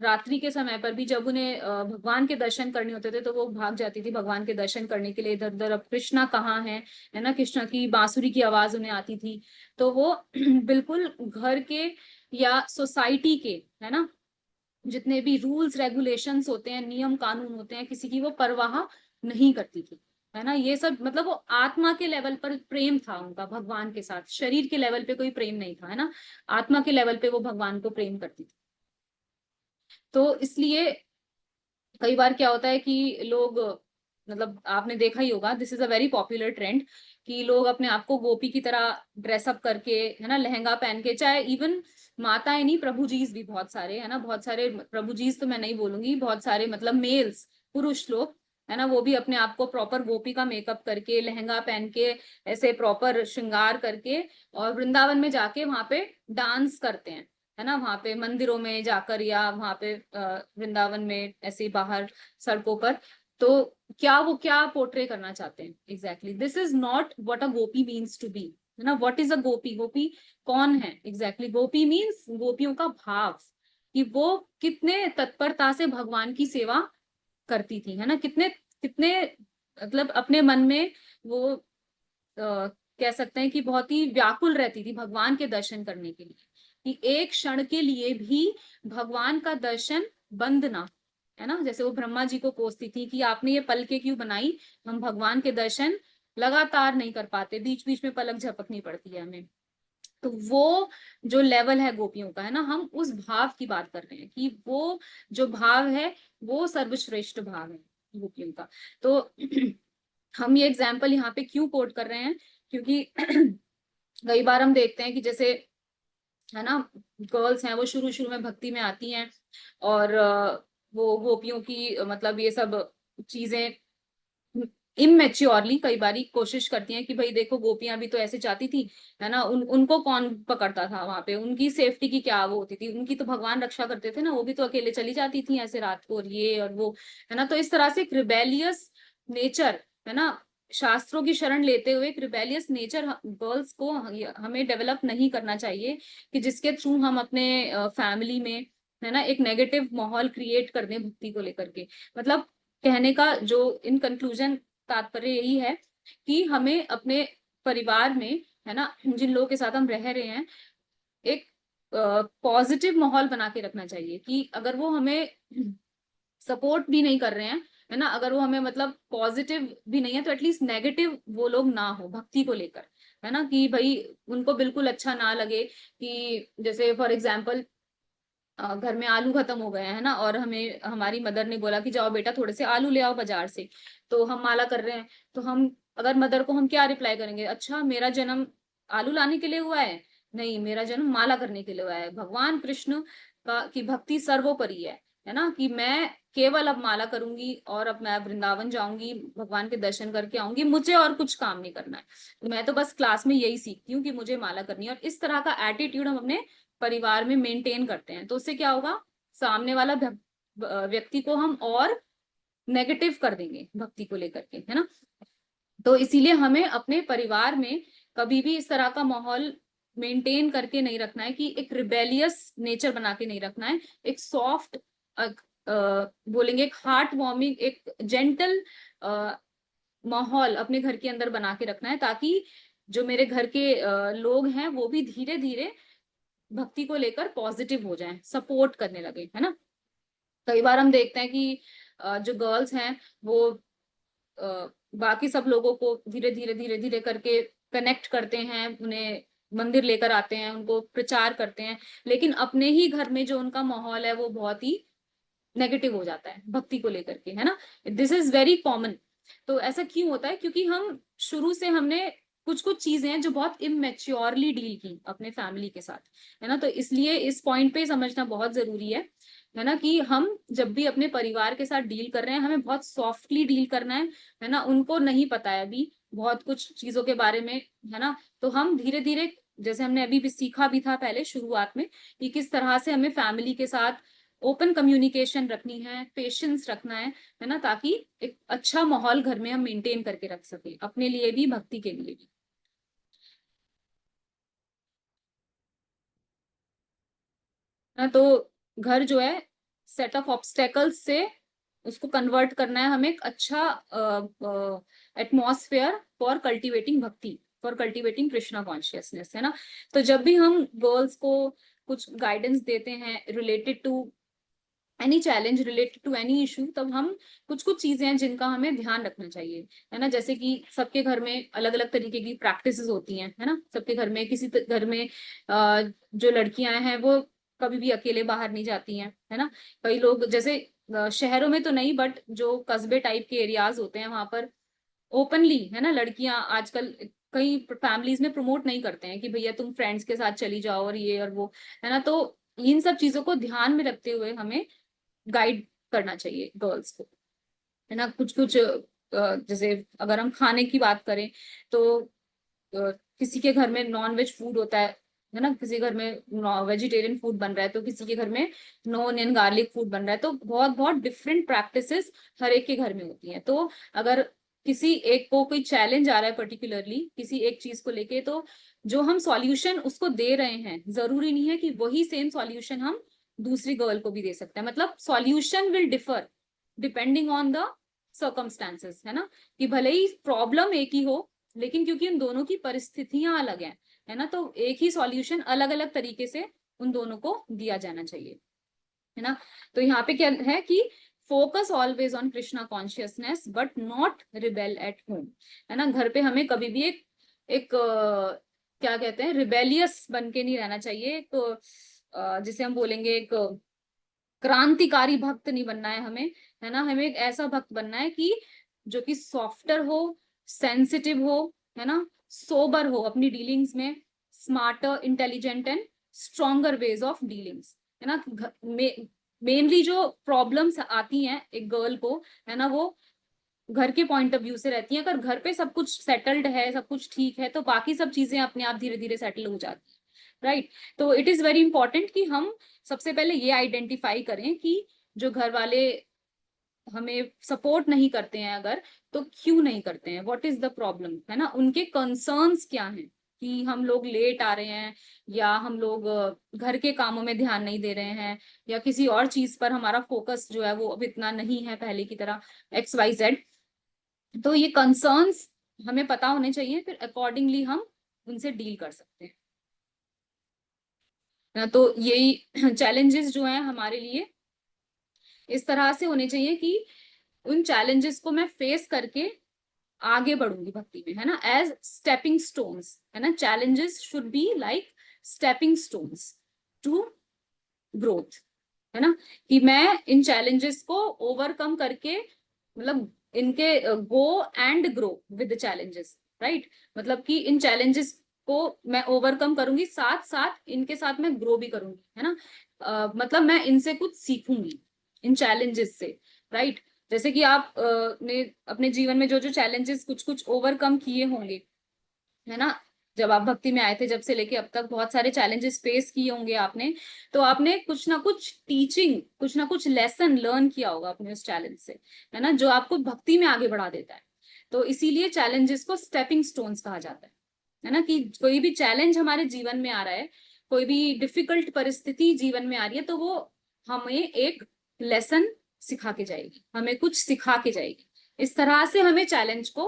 रात्रि के समय पर भी जब उन्हें भगवान के दर्शन करने होते थे तो वो भाग जाती थी भगवान के दर्शन करने के लिए इधर उधर। अब कृष्णा कहाँ है ना, कृष्णा की बांसुरी की आवाज उन्हें आती थी, तो वो बिल्कुल घर के या सोसाइटी के, है ना, जितने भी रूल्स रेगुलेशंस होते हैं, नियम कानून होते हैं, किसी की वो परवाह नहीं करती थी, है ना। ये सब मतलब वो आत्मा के लेवल पर प्रेम था उनका भगवान के साथ, शरीर के लेवल पे कोई प्रेम नहीं था, है ना। आत्मा के लेवल पे वो भगवान को प्रेम करती थी। तो इसलिए कई बार क्या होता है कि लोग, मतलब आपने देखा ही होगा, this is a very popular trend, कि लोग अपने आप को गोपी की तरह ड्रेसअप करके, है ना, लहंगा पहन के, चाहे इवन माताएं नहीं, प्रभु जीज भी बहुत सारे, है ना, बहुत सारे प्रभु जीज तो मैं नहीं बोलूंगी, बहुत सारे मतलब मेल्स, पुरुष लोग, है ना, वो भी अपने आप को प्रॉपर गोपी का मेकअप करके, लहंगा पहन के, ऐसे प्रॉपर श्रृंगार करके, और वृंदावन में जाके वहां पे डांस करते हैं, है ना, वहां पे मंदिरों में जाकर, या वहां पे वृंदावन में ऐसे ही बाहर सड़कों पर। तो क्या वो क्या पोर्ट्रे करना चाहते हैं? Exactly this is not what a gopi means to be, है ना। व्हाट इज अ गोपी? गोपी कौन है एग्जैक्टली? गोपी मीन्स गोपियों का भाव, कि वो कितने तत्परता से भगवान की सेवा करती थी, है ना, कितने कितने, मतलब अपने मन में वो कह सकते हैं कि बहुत ही व्याकुल रहती थी भगवान के दर्शन करने के लिए, कि एक क्षण के लिए भी भगवान का दर्शन बंद ना, है ना। जैसे वो ब्रह्मा जी को कोसती थी कि आपने ये पलकें क्यों बनाई, हम भगवान के दर्शन लगातार नहीं कर पाते, बीच बीच में पलक झपकनी पड़ती है हमें। तो वो जो लेवल है गोपियों का, है ना, हम उस भाव की बात कर रहे हैं कि वो जो भाव है वो सर्वश्रेष्ठ भाव है। गोपियों का। तो हम ये एग्जाम्पल यहाँ पे क्यों कोट कर रहे हैं, क्योंकि कई बार हम देखते हैं कि जैसे है ना, गर्ल्स हैं वो शुरू शुरू में भक्ति में आती हैं और वो गोपियों की मतलब ये सब चीजें इमेच्योरली कई बारी कोशिश करती हैं कि भाई देखो गोपियां भी तो ऐसे चाहती थी, है ना, उनको कौन पकड़ता था वहां पे, उनकी सेफ्टी की क्या वो होती थी, उनकी तो भगवान रक्षा करते थे ना, वो भी तो अकेले चली जाती थी ऐसे रात को और ये और वो, है ना। तो इस तरह से एक रिबेलियस नेचर, है ना, शास्त्रों की शरण लेते हुए एक रिबेलियस नेचर गर्ल्स को हमें डेवलप नहीं करना चाहिए कि जिसके थ्रू हम अपने फैमिली में, है ना, एक नेगेटिव माहौल क्रिएट कर दें भक्ति को लेकर के। मतलब कहने का जो इन कंक्लूजन तात्पर्य यही है कि हमें अपने परिवार में, है ना, जिन लोगों के साथ हम रह रहे हैं, एक पॉजिटिव माहौल बना के रखना चाहिए कि अगर वो हमें सपोर्ट भी नहीं कर रहे हैं, है ना, अगर वो हमें मतलब पॉजिटिव भी नहीं है, तो एटलीस्ट नेगेटिव वो लोग ना हो भक्ति को लेकर, है ना, कि भाई उनको बिल्कुल अच्छा ना लगे कि जैसे फॉर एग्जाम्पल घर में आलू खत्म हो गए हैं, है ना, और हमें हमारी मदर ने बोला कि जाओ बेटा थोड़े से आलू ले आओ बाजार से, तो हम माला कर रहे हैं, तो हम अगर मदर को हम क्या रिप्लाई करेंगे, अच्छा मेरा जन्म आलू लाने के लिए हुआ है, नहीं मेरा जन्म माला करने के लिए हुआ है, भगवान कृष्ण का की भक्ति सर्वोपरि है ना, कि मैं केवल अब माला करूंगी और अब मैं वृंदावन जाऊंगी, भगवान के दर्शन करके आऊंगी, मुझे और कुछ काम नहीं करना है, तो मैं तो बस क्लास में यही सीखती हूँ कि मुझे माला करनी है। और इस तरह का एटीट्यूड हम अपने परिवार में मेंटेन करते हैं, तो उससे क्या होगा, सामने वाला व्यक्ति को हम और नेगेटिव कर देंगे भक्ति को लेकर के, है ना। तो इसीलिए हमें अपने परिवार में कभी भी इस तरह का माहौल मेंटेन करके नहीं रखना है कि एक रिबेलियस नेचर बना के नहीं रखना है, एक सॉफ्ट बोलेंगे एक हार्ट वार्मिंग, एक जेंटल माहौल अपने घर के अंदर बना के रखना है, ताकि जो मेरे घर के लोग हैं वो भी धीरे धीरे भक्ति को लेकर पॉजिटिव हो जाएं, सपोर्ट करने लगे, है ना। कई बार हम देखते हैं कि जो गर्ल्स हैं वो बाकी सब लोगों को धीरे धीरे करके कनेक्ट करते हैं, उन्हें मंदिर लेकर आते हैं, उनको प्रचार करते हैं, लेकिन अपने ही घर में जो उनका माहौल है वो बहुत ही नेगेटिव हो जाता है भक्ति को लेकर के, है ना। This is very common. तो ऐसा क्यों होता है, क्योंकि हम शुरू से हमने कुछ कुछ चीजें हैं जो बहुत इमेच्योरली डील की अपने फैमिली के साथ, है ना। तो इसलिए इस पॉइंट पे समझना बहुत जरूरी है ना, कि हम जब भी अपने परिवार के साथ डील कर रहे हैं हमें बहुत सॉफ्टली डील करना है ना। उनको नहीं पता है अभी बहुत कुछ चीजों के बारे में, है ना, तो हम धीरे धीरे, जैसे हमने अभी भी सीखा भी था पहले शुरुआत में, कि किस तरह से हमें फैमिली के साथ ओपन कम्युनिकेशन रखनी है, पेशेंस रखना है ना, ताकि एक अच्छा माहौल घर में हम मेंटेन करके रख सके, अपने लिए भी भक्ति के लिए भी। ना तो घर जो है सेट ऑफ ऑब्स्टेकल्स से उसको कन्वर्ट करना है हमें एक अच्छा एटमॉस्फेयर फॉर कल्टीवेटिंग भक्ति, फॉर कल्टीवेटिंग कृष्णा कॉन्शियसनेस, है ना। तो जब भी हम गर्ल्स को कुछ गाइडेंस देते हैं related to any challenge, related to any issue, तब हम कुछ कुछ चीजें हैं जिनका हमें ध्यान रखना चाहिए, है ना। जैसे कि सबके घर में अलग अलग तरीके की प्रैक्टिसेस होती हैं, है ना, सबके घर में किसी घर में जो लड़कियां हैं वो कभी भी अकेले बाहर नहीं जाती हैं, है ना। कई लोग जैसे शहरों में तो नहीं, बट जो कस्बे टाइप के एरियाज होते हैं वहां पर ओपनली, है ना, लड़कियां आजकल कई फैमिलीज में प्रमोट नहीं करते हैं कि भैया तुम फ्रेंड्स के साथ चली जाओ और ये और वो, है ना। तो इन सब चीजों को ध्यान में रखते हुए हमें गाइड करना चाहिए गर्ल्स को, है ना। कुछ कुछ जैसे अगर हम खाने की बात करें तो किसी के घर में नॉन वेज फूड होता है ना, किसी घर में वेजिटेरियन फूड बन रहा है, तो किसी के घर में नो ऑनियन गार्लिक फूड बन रहा है, तो बहुत बहुत डिफरेंट प्रैक्टिसेस हर एक के घर में होती हैं। तो अगर किसी एक को कोई चैलेंज आ रहा है पर्टिकुलरली किसी एक चीज को लेके, तो जो हम सॉल्यूशन उसको दे रहे हैं जरूरी नहीं है कि वही सेम सॉल्यूशन हम दूसरी गर्ल को भी दे सकते हैं। मतलब solution will differ depending on the circumstances, है ना, कि भले ही प्रॉब्लम एक ही हो, लेकिन क्योंकि उन दोनों की परिस्थितियां अलग हैं, है ना, तो एक ही सॉल्यूशन अलग अलग तरीके से उन दोनों को दिया जाना चाहिए, है ना। तो यहाँ पे क्या है कि focus always on Krishna consciousness but not rebel at home, है ना। घर पे हमें कभी भी एक क्या कहते हैं, रिबेलियस बन के नहीं रहना चाहिए, एक जिसे हम बोलेंगे एक क्रांतिकारी भक्त नहीं बनना है हमें, है ना। हमें एक ऐसा भक्त बनना है कि जो कि सॉफ्टर हो, सेंसिटिव हो, है ना, सोबर हो अपनी डीलिंग्स में, smarter, intelligent and stronger ways of dealings, है ना। मेनली जो प्रॉब्लम्स आती हैं एक गर्ल को, है ना, वो घर के पॉइंट ऑफ व्यू से रहती है। अगर घर पे सब कुछ सेटल्ड है, सब कुछ ठीक है, तो बाकी सब चीजें अपने आप धीरे धीरे सेटल हो जाती है, राइट। तो इट इज वेरी इंपॉर्टेंट कि हम सबसे पहले ये आइडेंटिफाई करें कि जो घर वाले हमें सपोर्ट नहीं करते हैं अगर, तो क्यों नहीं करते हैं, व्हाट इज द प्रॉब्लम, है ना। उनके कंसर्न्स क्या हैं, कि हम लोग लेट आ रहे हैं, या हम लोग घर के कामों में ध्यान नहीं दे रहे हैं, या किसी और चीज पर हमारा फोकस जो है वो अब इतना नहीं है पहले की तरह, XYZ। तो ये कंसर्न्स हमें पता होने चाहिए, फिर अकॉर्डिंगली हम उनसे डील कर सकते हैं ना। तो यही चैलेंजेस जो हैं हमारे लिए इस तरह से होने चाहिए कि उन चैलेंजेस को मैं फेस करके आगे बढ़ूंगी भक्ति में, है ना, एज स्टेपिंग स्टोन्स, है ना। Challenges should be like stepping stones to growth, है ना, कि मैं इन चैलेंजेस को ओवरकम करके, मतलब इनके go and grow with the challenges, right. मतलब कि इन चैलेंजेस को मैं ओवरकम करूंगी, साथ साथ इनके साथ मैं ग्रो भी करूंगी, है ना। मतलब मैं इनसे कुछ सीखूंगी इन चैलेंजेस से, राइट। जैसे कि आप ने अपने जीवन में जो जो चैलेंजेस कुछ कुछ ओवरकम किए होंगे, है ना, जब आप भक्ति में आए थे, जब से लेके अब तक बहुत सारे चैलेंजेस फेस किए होंगे आपने, तो आपने कुछ ना कुछ टीचिंग, कुछ ना कुछ लेसन लर्न किया होगा अपने उस चैलेंज से, है ना, जो आपको भक्ति में आगे बढ़ा देता है। तो इसीलिए चैलेंजेस को स्टेपिंग स्टोन्स कहा जाता है ना, कि कोई भी चैलेंज हमारे जीवन में आ रहा है, कोई भी डिफिकल्ट परिस्थिति जीवन में आ रही है, तो वो हमें एक लेसन सिखा के जाएगी, हमें कुछ सिखा के जाएगी। इस तरह से हमें चैलेंज को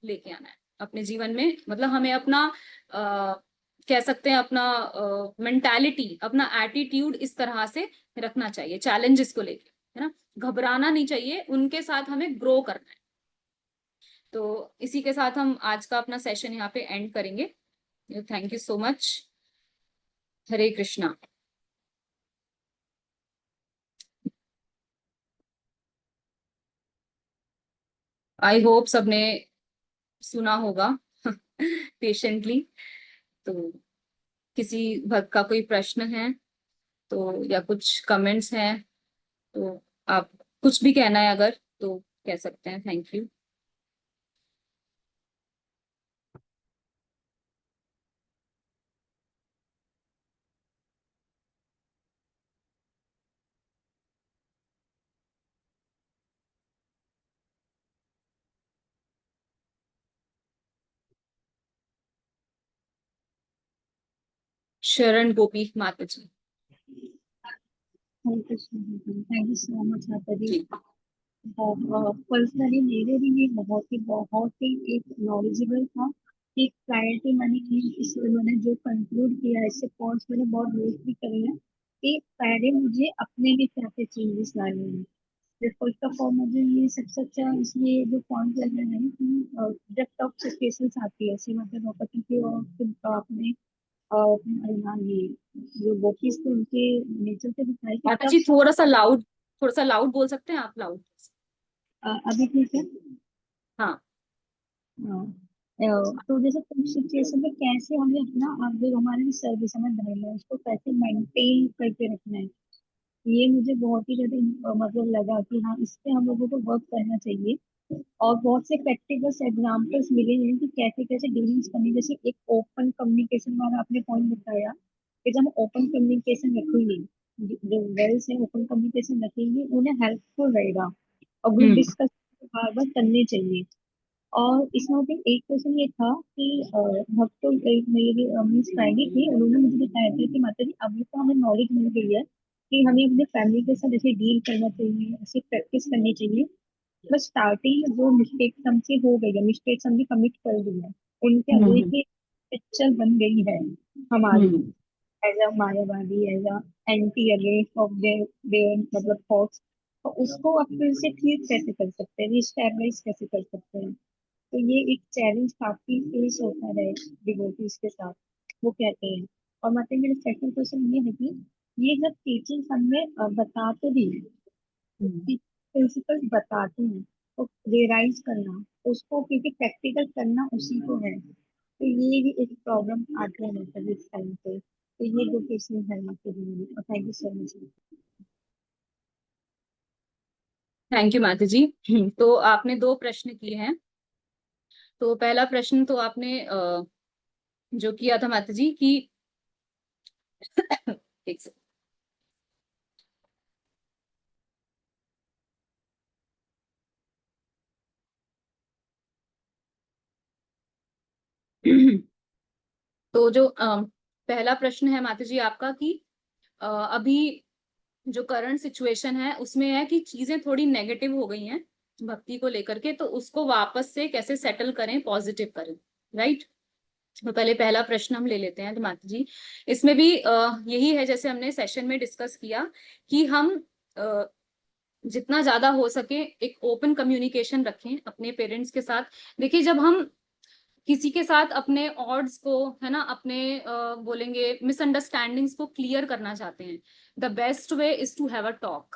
लेके आना है अपने जीवन में। मतलब हमें अपना कह सकते हैं अपना मेंटालिटी, अपना एटीट्यूड इस तरह से रखना चाहिए चैलेंजेस को लेके, है ना। घबराना नहीं चाहिए, उनके साथ हमें ग्रो करना है। तो इसी के साथ हम आज का अपना सेशन यहाँ पे एंड करेंगे। Thank you so much. Hare Krishna. I hope सबने सुना होगा पेशेंटली। तो किसी भक्त का कोई प्रश्न है तो, या कुछ कमेंट्स हैं तो, आप कुछ भी कहना है अगर तो कह सकते हैं। Thank you. शरण गोपी माता जी। थैंक यू सो मच माता जी। जी। पर्सनली मेरे लिए बहुत ही एक नॉलेजेबल था। एक क्लैरिटी मैंने की, इसलिए मैंने जो कंक्लूड किया, इससे पॉइंट्स मैंने बहुत नोट भी करे हैं कि पहले मुझे अपने में क्या क्या चेंजेस लाने हैं। फर्स्ट ऑफ ऑल मुझे ये सबसे अच्छा इसलिए जो पॉइंट लग रहा है कि जब टफ सिचुएशंस आती है, ऐसे मतलब द्रौपदी की और फिर आपने हाँ ये जो गोपीज थे उनके नेचर से दिखाई कि माता टफ। जी थोड़ा सा लाउड बोल सकते हैं आप, लाउड। अभी ठीक है। हाँ। हाँ। तो जैसे सिचुएशन में कैसे हमें अपना जो हमारे सर्विस हमें धर्म है उसको कैसे मेंटेन करके रखना है, ये मुझे बहुत ही ज्यादा मतलब लगा कि हाँ इस पे हम लोगों को वर्क करना चाहिए। और बहुत से प्रैक्टिकल एग्जाम्पल्स मिले हैं कि कैसे कैसे डीलिंग्स करनी, जैसे एक ओपन कम्युनिकेशन वाला आपने पॉइंट बताया कि जब हम ओपन कम्युनिकेशन रखेंगे, जो गर्ल्स है ओपन कम्युनिकेशन रखेंगे, उन्हें हेल्पफुल रहेगा और ग्रुप हम्म। डिस्कशन बार बार करने चाहिए। और इसमें भी एक क्वेश्चन ये था कि भक्तों एक मेरी मीन्स फ्रेंड थी, उन्होंने मुझे बताया था कि माता जी अभी तो हमें नॉलेज मिल गई है कि हमें अपने फैमिली के साथ ऐसे डील करना चाहिए, ऐसे प्रैक्टिस करनी चाहिए। बस स्टार्टिंग जो मिस्टेक्स हमसे हो गई है, मिस्टेक्स हमने कमिट कर दी है, उनके आगे हम्म। की पिक्चर बन गई है हमारी, हम्म। एज अ मायावादी, as a anti against of their मतलब थॉट्स। तो उसको आप फिर से ठीक कैसे कर सकते हैं, रिस्टैब्लिश कैसे कर सकते हैं। तो ये एक चैलेंज काफी फेस होता है डिवोटीज के साथ, वो कहते हैं। और मतलब मेरा सेकंड क्वेश्चन ये है कि ये जब टीचर्स हमें बताते भी हैं, प्रिंसिपल्स बताते हैं, तो रियलाइज करना उसको, क्योंकि प्रैक्टिकल करना उसी को है, तो ये भी एक प्रॉब्लम आते हैं मतलब इस टाइम पे। तो ये दो क्वेश्चन है आपके लिए, और thank you so much. Thank you माता जी। तो आपने 2 प्रश्न किए हैं। तो पहला प्रश्न तो आपने जो किया था माता जी कि एक सेकंड। तो जो पहला प्रश्न है माता जी आपका कि अभी जो करंट सिचुएशन है उसमें है कि चीजें थोड़ी नेगेटिव हो गई हैं भक्ति को लेकर के, तो उसको वापस से कैसे सेटल करें, पॉजिटिव करें, राइट। तो पहले पहला प्रश्न हम ले लेते हैं। तो माता जी इसमें भी यही है, जैसे हमने सेशन में डिस्कस किया कि हम जितना ज्यादा हो सके एक ओपन कम्युनिकेशन रखें अपने पेरेंट्स के साथ। देखिए जब हम किसी के साथ अपने ऑड्स को, है ना, अपने बोलेंगे मिसअंडरस्टैंडिंग्स को क्लियर करना चाहते हैं, the best way is to have a talk,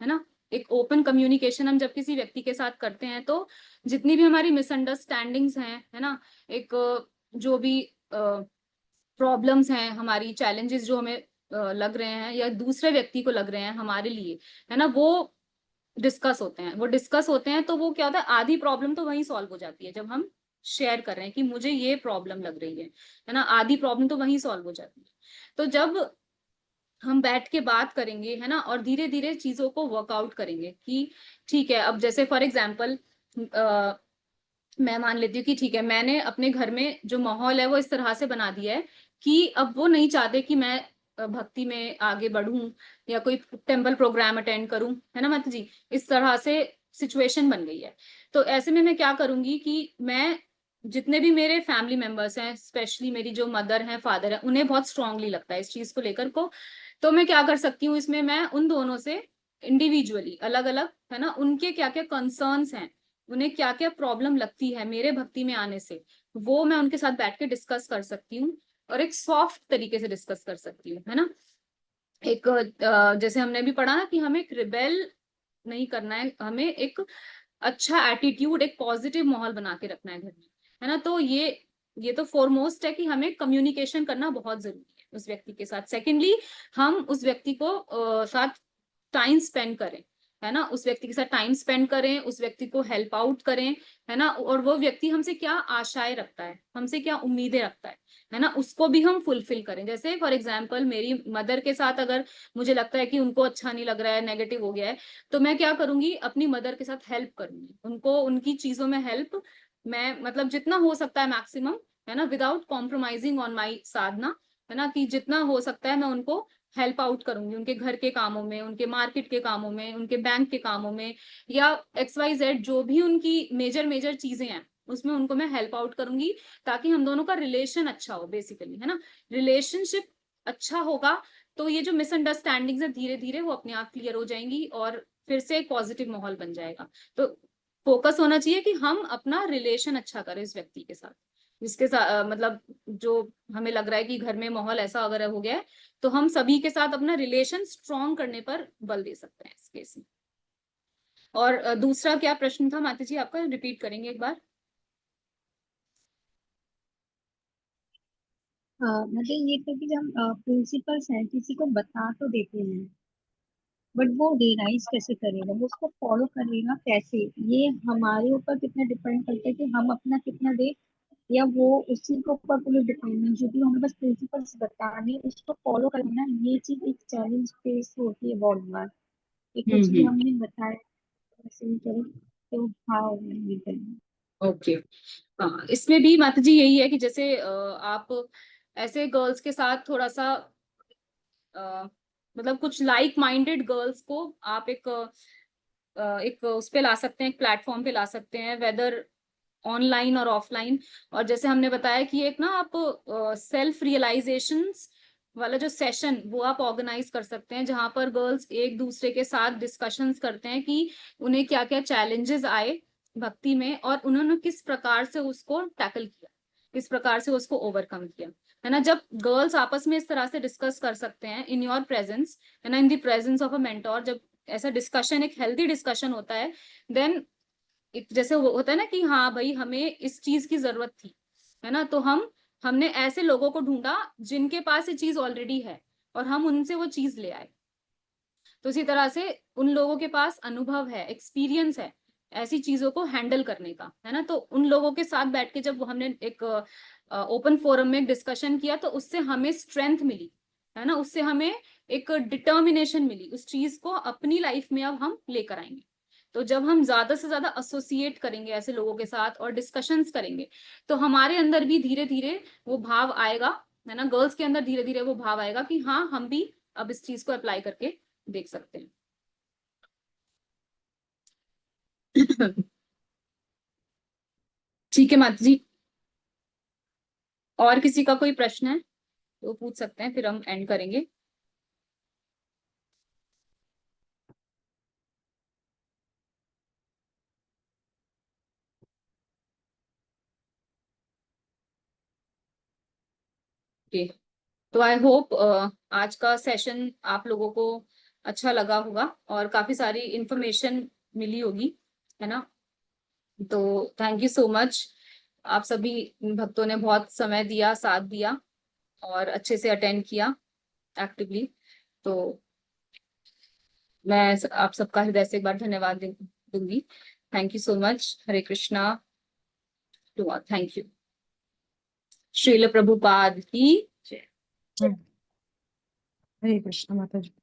है ना। एक ओपन कम्युनिकेशन हम जब किसी व्यक्ति के साथ करते हैं तो जितनी भी हमारी मिसअंडरस्टैंडिंग्स हैं, है ना, एक जो भी प्रॉब्लम्स हैं, हमारी चैलेंजेस जो हमें लग रहे हैं या दूसरे व्यक्ति को लग रहे हैं हमारे लिए, है ना, वो डिस्कस होते हैं। वो डिस्कस होते हैं तो वो क्या होता है, आधी प्रॉब्लम तो वहीं सॉल्व हो जाती है जब हम शेयर कर रहे हैं कि मुझे ये प्रॉब्लम लग रही है ना, आधी प्रॉब्लम तो वहीं सॉल्व हो जाती है। तो जब हम बैठ के बात करेंगे, है ना, और धीरे धीरे चीजों को वर्कआउट करेंगे कि ठीक है, अब जैसे फॉर एग्जाम्पल मैं मान लेती हूँ कि ठीक है, मैंने अपने घर में जो माहौल है वो इस तरह से बना दिया है कि अब वो नहीं चाहते कि मैं भक्ति में आगे बढ़ूं या कोई टेम्पल प्रोग्राम अटेंड करूं, है ना माता जी, इस तरह से सिचुएशन बन गई है। तो ऐसे में मैं क्या करूंगी कि मैं जितने भी मेरे फैमिली मेंबर्स हैं, स्पेशली मेरी जो मदर हैं, फादर है, उन्हें बहुत स्ट्रांगली लगता है इस चीज को लेकर को, तो मैं क्या कर सकती हूँ इसमें, मैं उन दोनों से इंडिविजुअली अलग अलग, है ना, उनके क्या क्या कंसर्न्स हैं, उन्हें क्या क्या प्रॉब्लम लगती है मेरे भक्ति में आने से, वो मैं उनके साथ बैठ के डिस्कस कर सकती हूँ और एक सॉफ्ट तरीके से डिस्कस कर सकती हूँ, है ना। एक जैसे हमने भी पढ़ा ना कि हमें एक रिबेल नहीं करना है, हमें एक अच्छा एटीट्यूड, एक पॉजिटिव माहौल बना के रखना है घर में, है ना। तो ये तो फॉरमोस्ट है कि हमें कम्युनिकेशन करना बहुत जरूरी है उस व्यक्ति के साथ। सेकेंडली, हम उस व्यक्ति को साथ टाइम स्पेंड करें, है ना, उस व्यक्ति के साथ टाइम स्पेंड करें, उस व्यक्ति को हेल्प आउट करें, है ना, और वो व्यक्ति हमसे क्या आशाएं रखता है, हमसे क्या उम्मीदें रखता है ना, उसको भी हम फुलफिल करें। जैसे फॉर एग्जाम्पल मेरी मदर के साथ अगर मुझे लगता है कि उनको अच्छा नहीं लग रहा है, नेगेटिव हो गया है, तो मैं क्या करूंगी, अपनी मदर के साथ हेल्प करूंगी, उनको उनकी चीजों में हेल्प, मैं मतलब जितना हो सकता है मैक्सिमम, है ना, विदाउट कॉम्प्रोमाइजिंग ऑन माई साधना, है ना, कि जितना हो सकता है मैं उनको हेल्प आउट करूंगी, उनके घर के कामों में, उनके मार्केट के कामों में, उनके बैंक के कामों में, या XYZ जो भी उनकी मेजर मेजर चीजें हैं उसमें उनको मैं हेल्प आउट करूंगी, ताकि हम दोनों का रिलेशन अच्छा हो बेसिकली, है ना। रिलेशनशिप अच्छा होगा तो ये जो मिसअंडरस्टैंडिंग्स है धीरे धीरे वो अपने आप क्लियर हो जाएंगी और फिर से एक पॉजिटिव माहौल बन जाएगा। तो फोकस होना चाहिए कि हम अपना रिलेशन अच्छा करें इस व्यक्ति के साथ, जिसके साथ मतलब जो हमें लग रहा है कि घर में माहौल ऐसा अगर हो गया है, तो हम सभी के साथ अपना रिलेशन स्ट्रॉन्ग करने पर बल दे सकते हैं इस केस में। और दूसरा क्या प्रश्न था माता जी आपका, रिपीट करेंगे एक बार। मतलब ये था कि जब प्रिंसिपल्स हैं किसी को बता तो देते हैं, बट वो रियलाइज कैसे करेगा, वो उसको फॉलो करेगा कैसे, ये हमारे ऊपर कितना डिपेंड करता है कि हम अपना कितना दे, या वो उसी के ऊपर पूरी डिपेंड है, जो भी हमें बस प्रिंसिपल्स बताने उसको फॉलो करना, ये चीज एक चैलेंज फेस होती है बहुत बार कि कुछ भी हम्म। हमने बताया वैसे ही करो, तो हाँ ये करना। ओके। हाँ, इसमें भी माता जी यही है कि जैसे आप ऐसे गर्ल्स के साथ थोड़ा सा मतलब कुछ लाइक माइंडेड गर्ल्स को आप एक उस पे ला सकते हैं, एक प्लेटफॉर्म पे ला सकते हैं, वेदर ऑनलाइन और ऑफलाइन। और जैसे हमने बताया कि एक ना आप सेल्फ रियलाइजेशंस वाला जो सेशन वो आप ऑर्गेनाइज कर सकते हैं, जहां पर गर्ल्स एक दूसरे के साथ डिस्कशंस करते हैं कि उन्हें क्या क्या चैलेंजेस आए भक्ति में और उन्होंने किस प्रकार से उसको टैकल किया, किस प्रकार से उसको ओवरकम किया, है ना, जब गर्ल्स आपस में इस तरह से डिस्कस कर सकते हैं इन योर प्रेजेंस, है ना, in the presence of a mentor, जब ऐसा डिस्कशन, एक हेल्दी डिस्कशन होता है, देन जैसे होता है ना कि हाँ भाई हमें इस चीज की जरूरत थी, है ना, तो हमने ऐसे लोगों को ढूंढा जिनके पास ये चीज ऑलरेडी है और हम उनसे वो चीज ले आए। तो इसी तरह से उन लोगों के पास अनुभव है, एक्सपीरियंस है ऐसी चीजों को हैंडल करने का, है ना, तो उन लोगों के साथ बैठ के जब हमने एक ओपन फोरम में डिस्कशन किया तो उससे हमें स्ट्रेंथ मिली, है ना, उससे हमें एक डिटर्मिनेशन मिली, उस चीज को अपनी लाइफ में अब हम लेकर आएंगे। तो जब हम ज्यादा से ज्यादा एसोसिएट करेंगे ऐसे लोगों के साथ और डिस्कशंस करेंगे तो हमारे अंदर भी धीरे धीरे वो भाव आएगा, है ना, गर्ल्स के अंदर धीरे धीरे वो भाव आएगा कि हाँ हम भी अब इस चीज को अप्लाई करके देख सकते हैं। ठीक है माता जी, और किसी का कोई प्रश्न है तो पूछ सकते हैं, फिर हम एंड करेंगे। ओके, तो आई होप आज का सेशन आप लोगों को अच्छा लगा होगा और काफी सारी इंफॉर्मेशन मिली होगी, है ना, तो थैंक यू सो मच। आप सभी भक्तों ने बहुत समय दिया, साथ दिया और अच्छे से अटेंड किया एक्टिवली, तो मैं आप सबका हृदय से एक बार धन्यवाद दूंगी। Thank you so much. Hare Krishna to all, thank you. Srila Prabhupada की जय। हरे कृष्ण माता जी।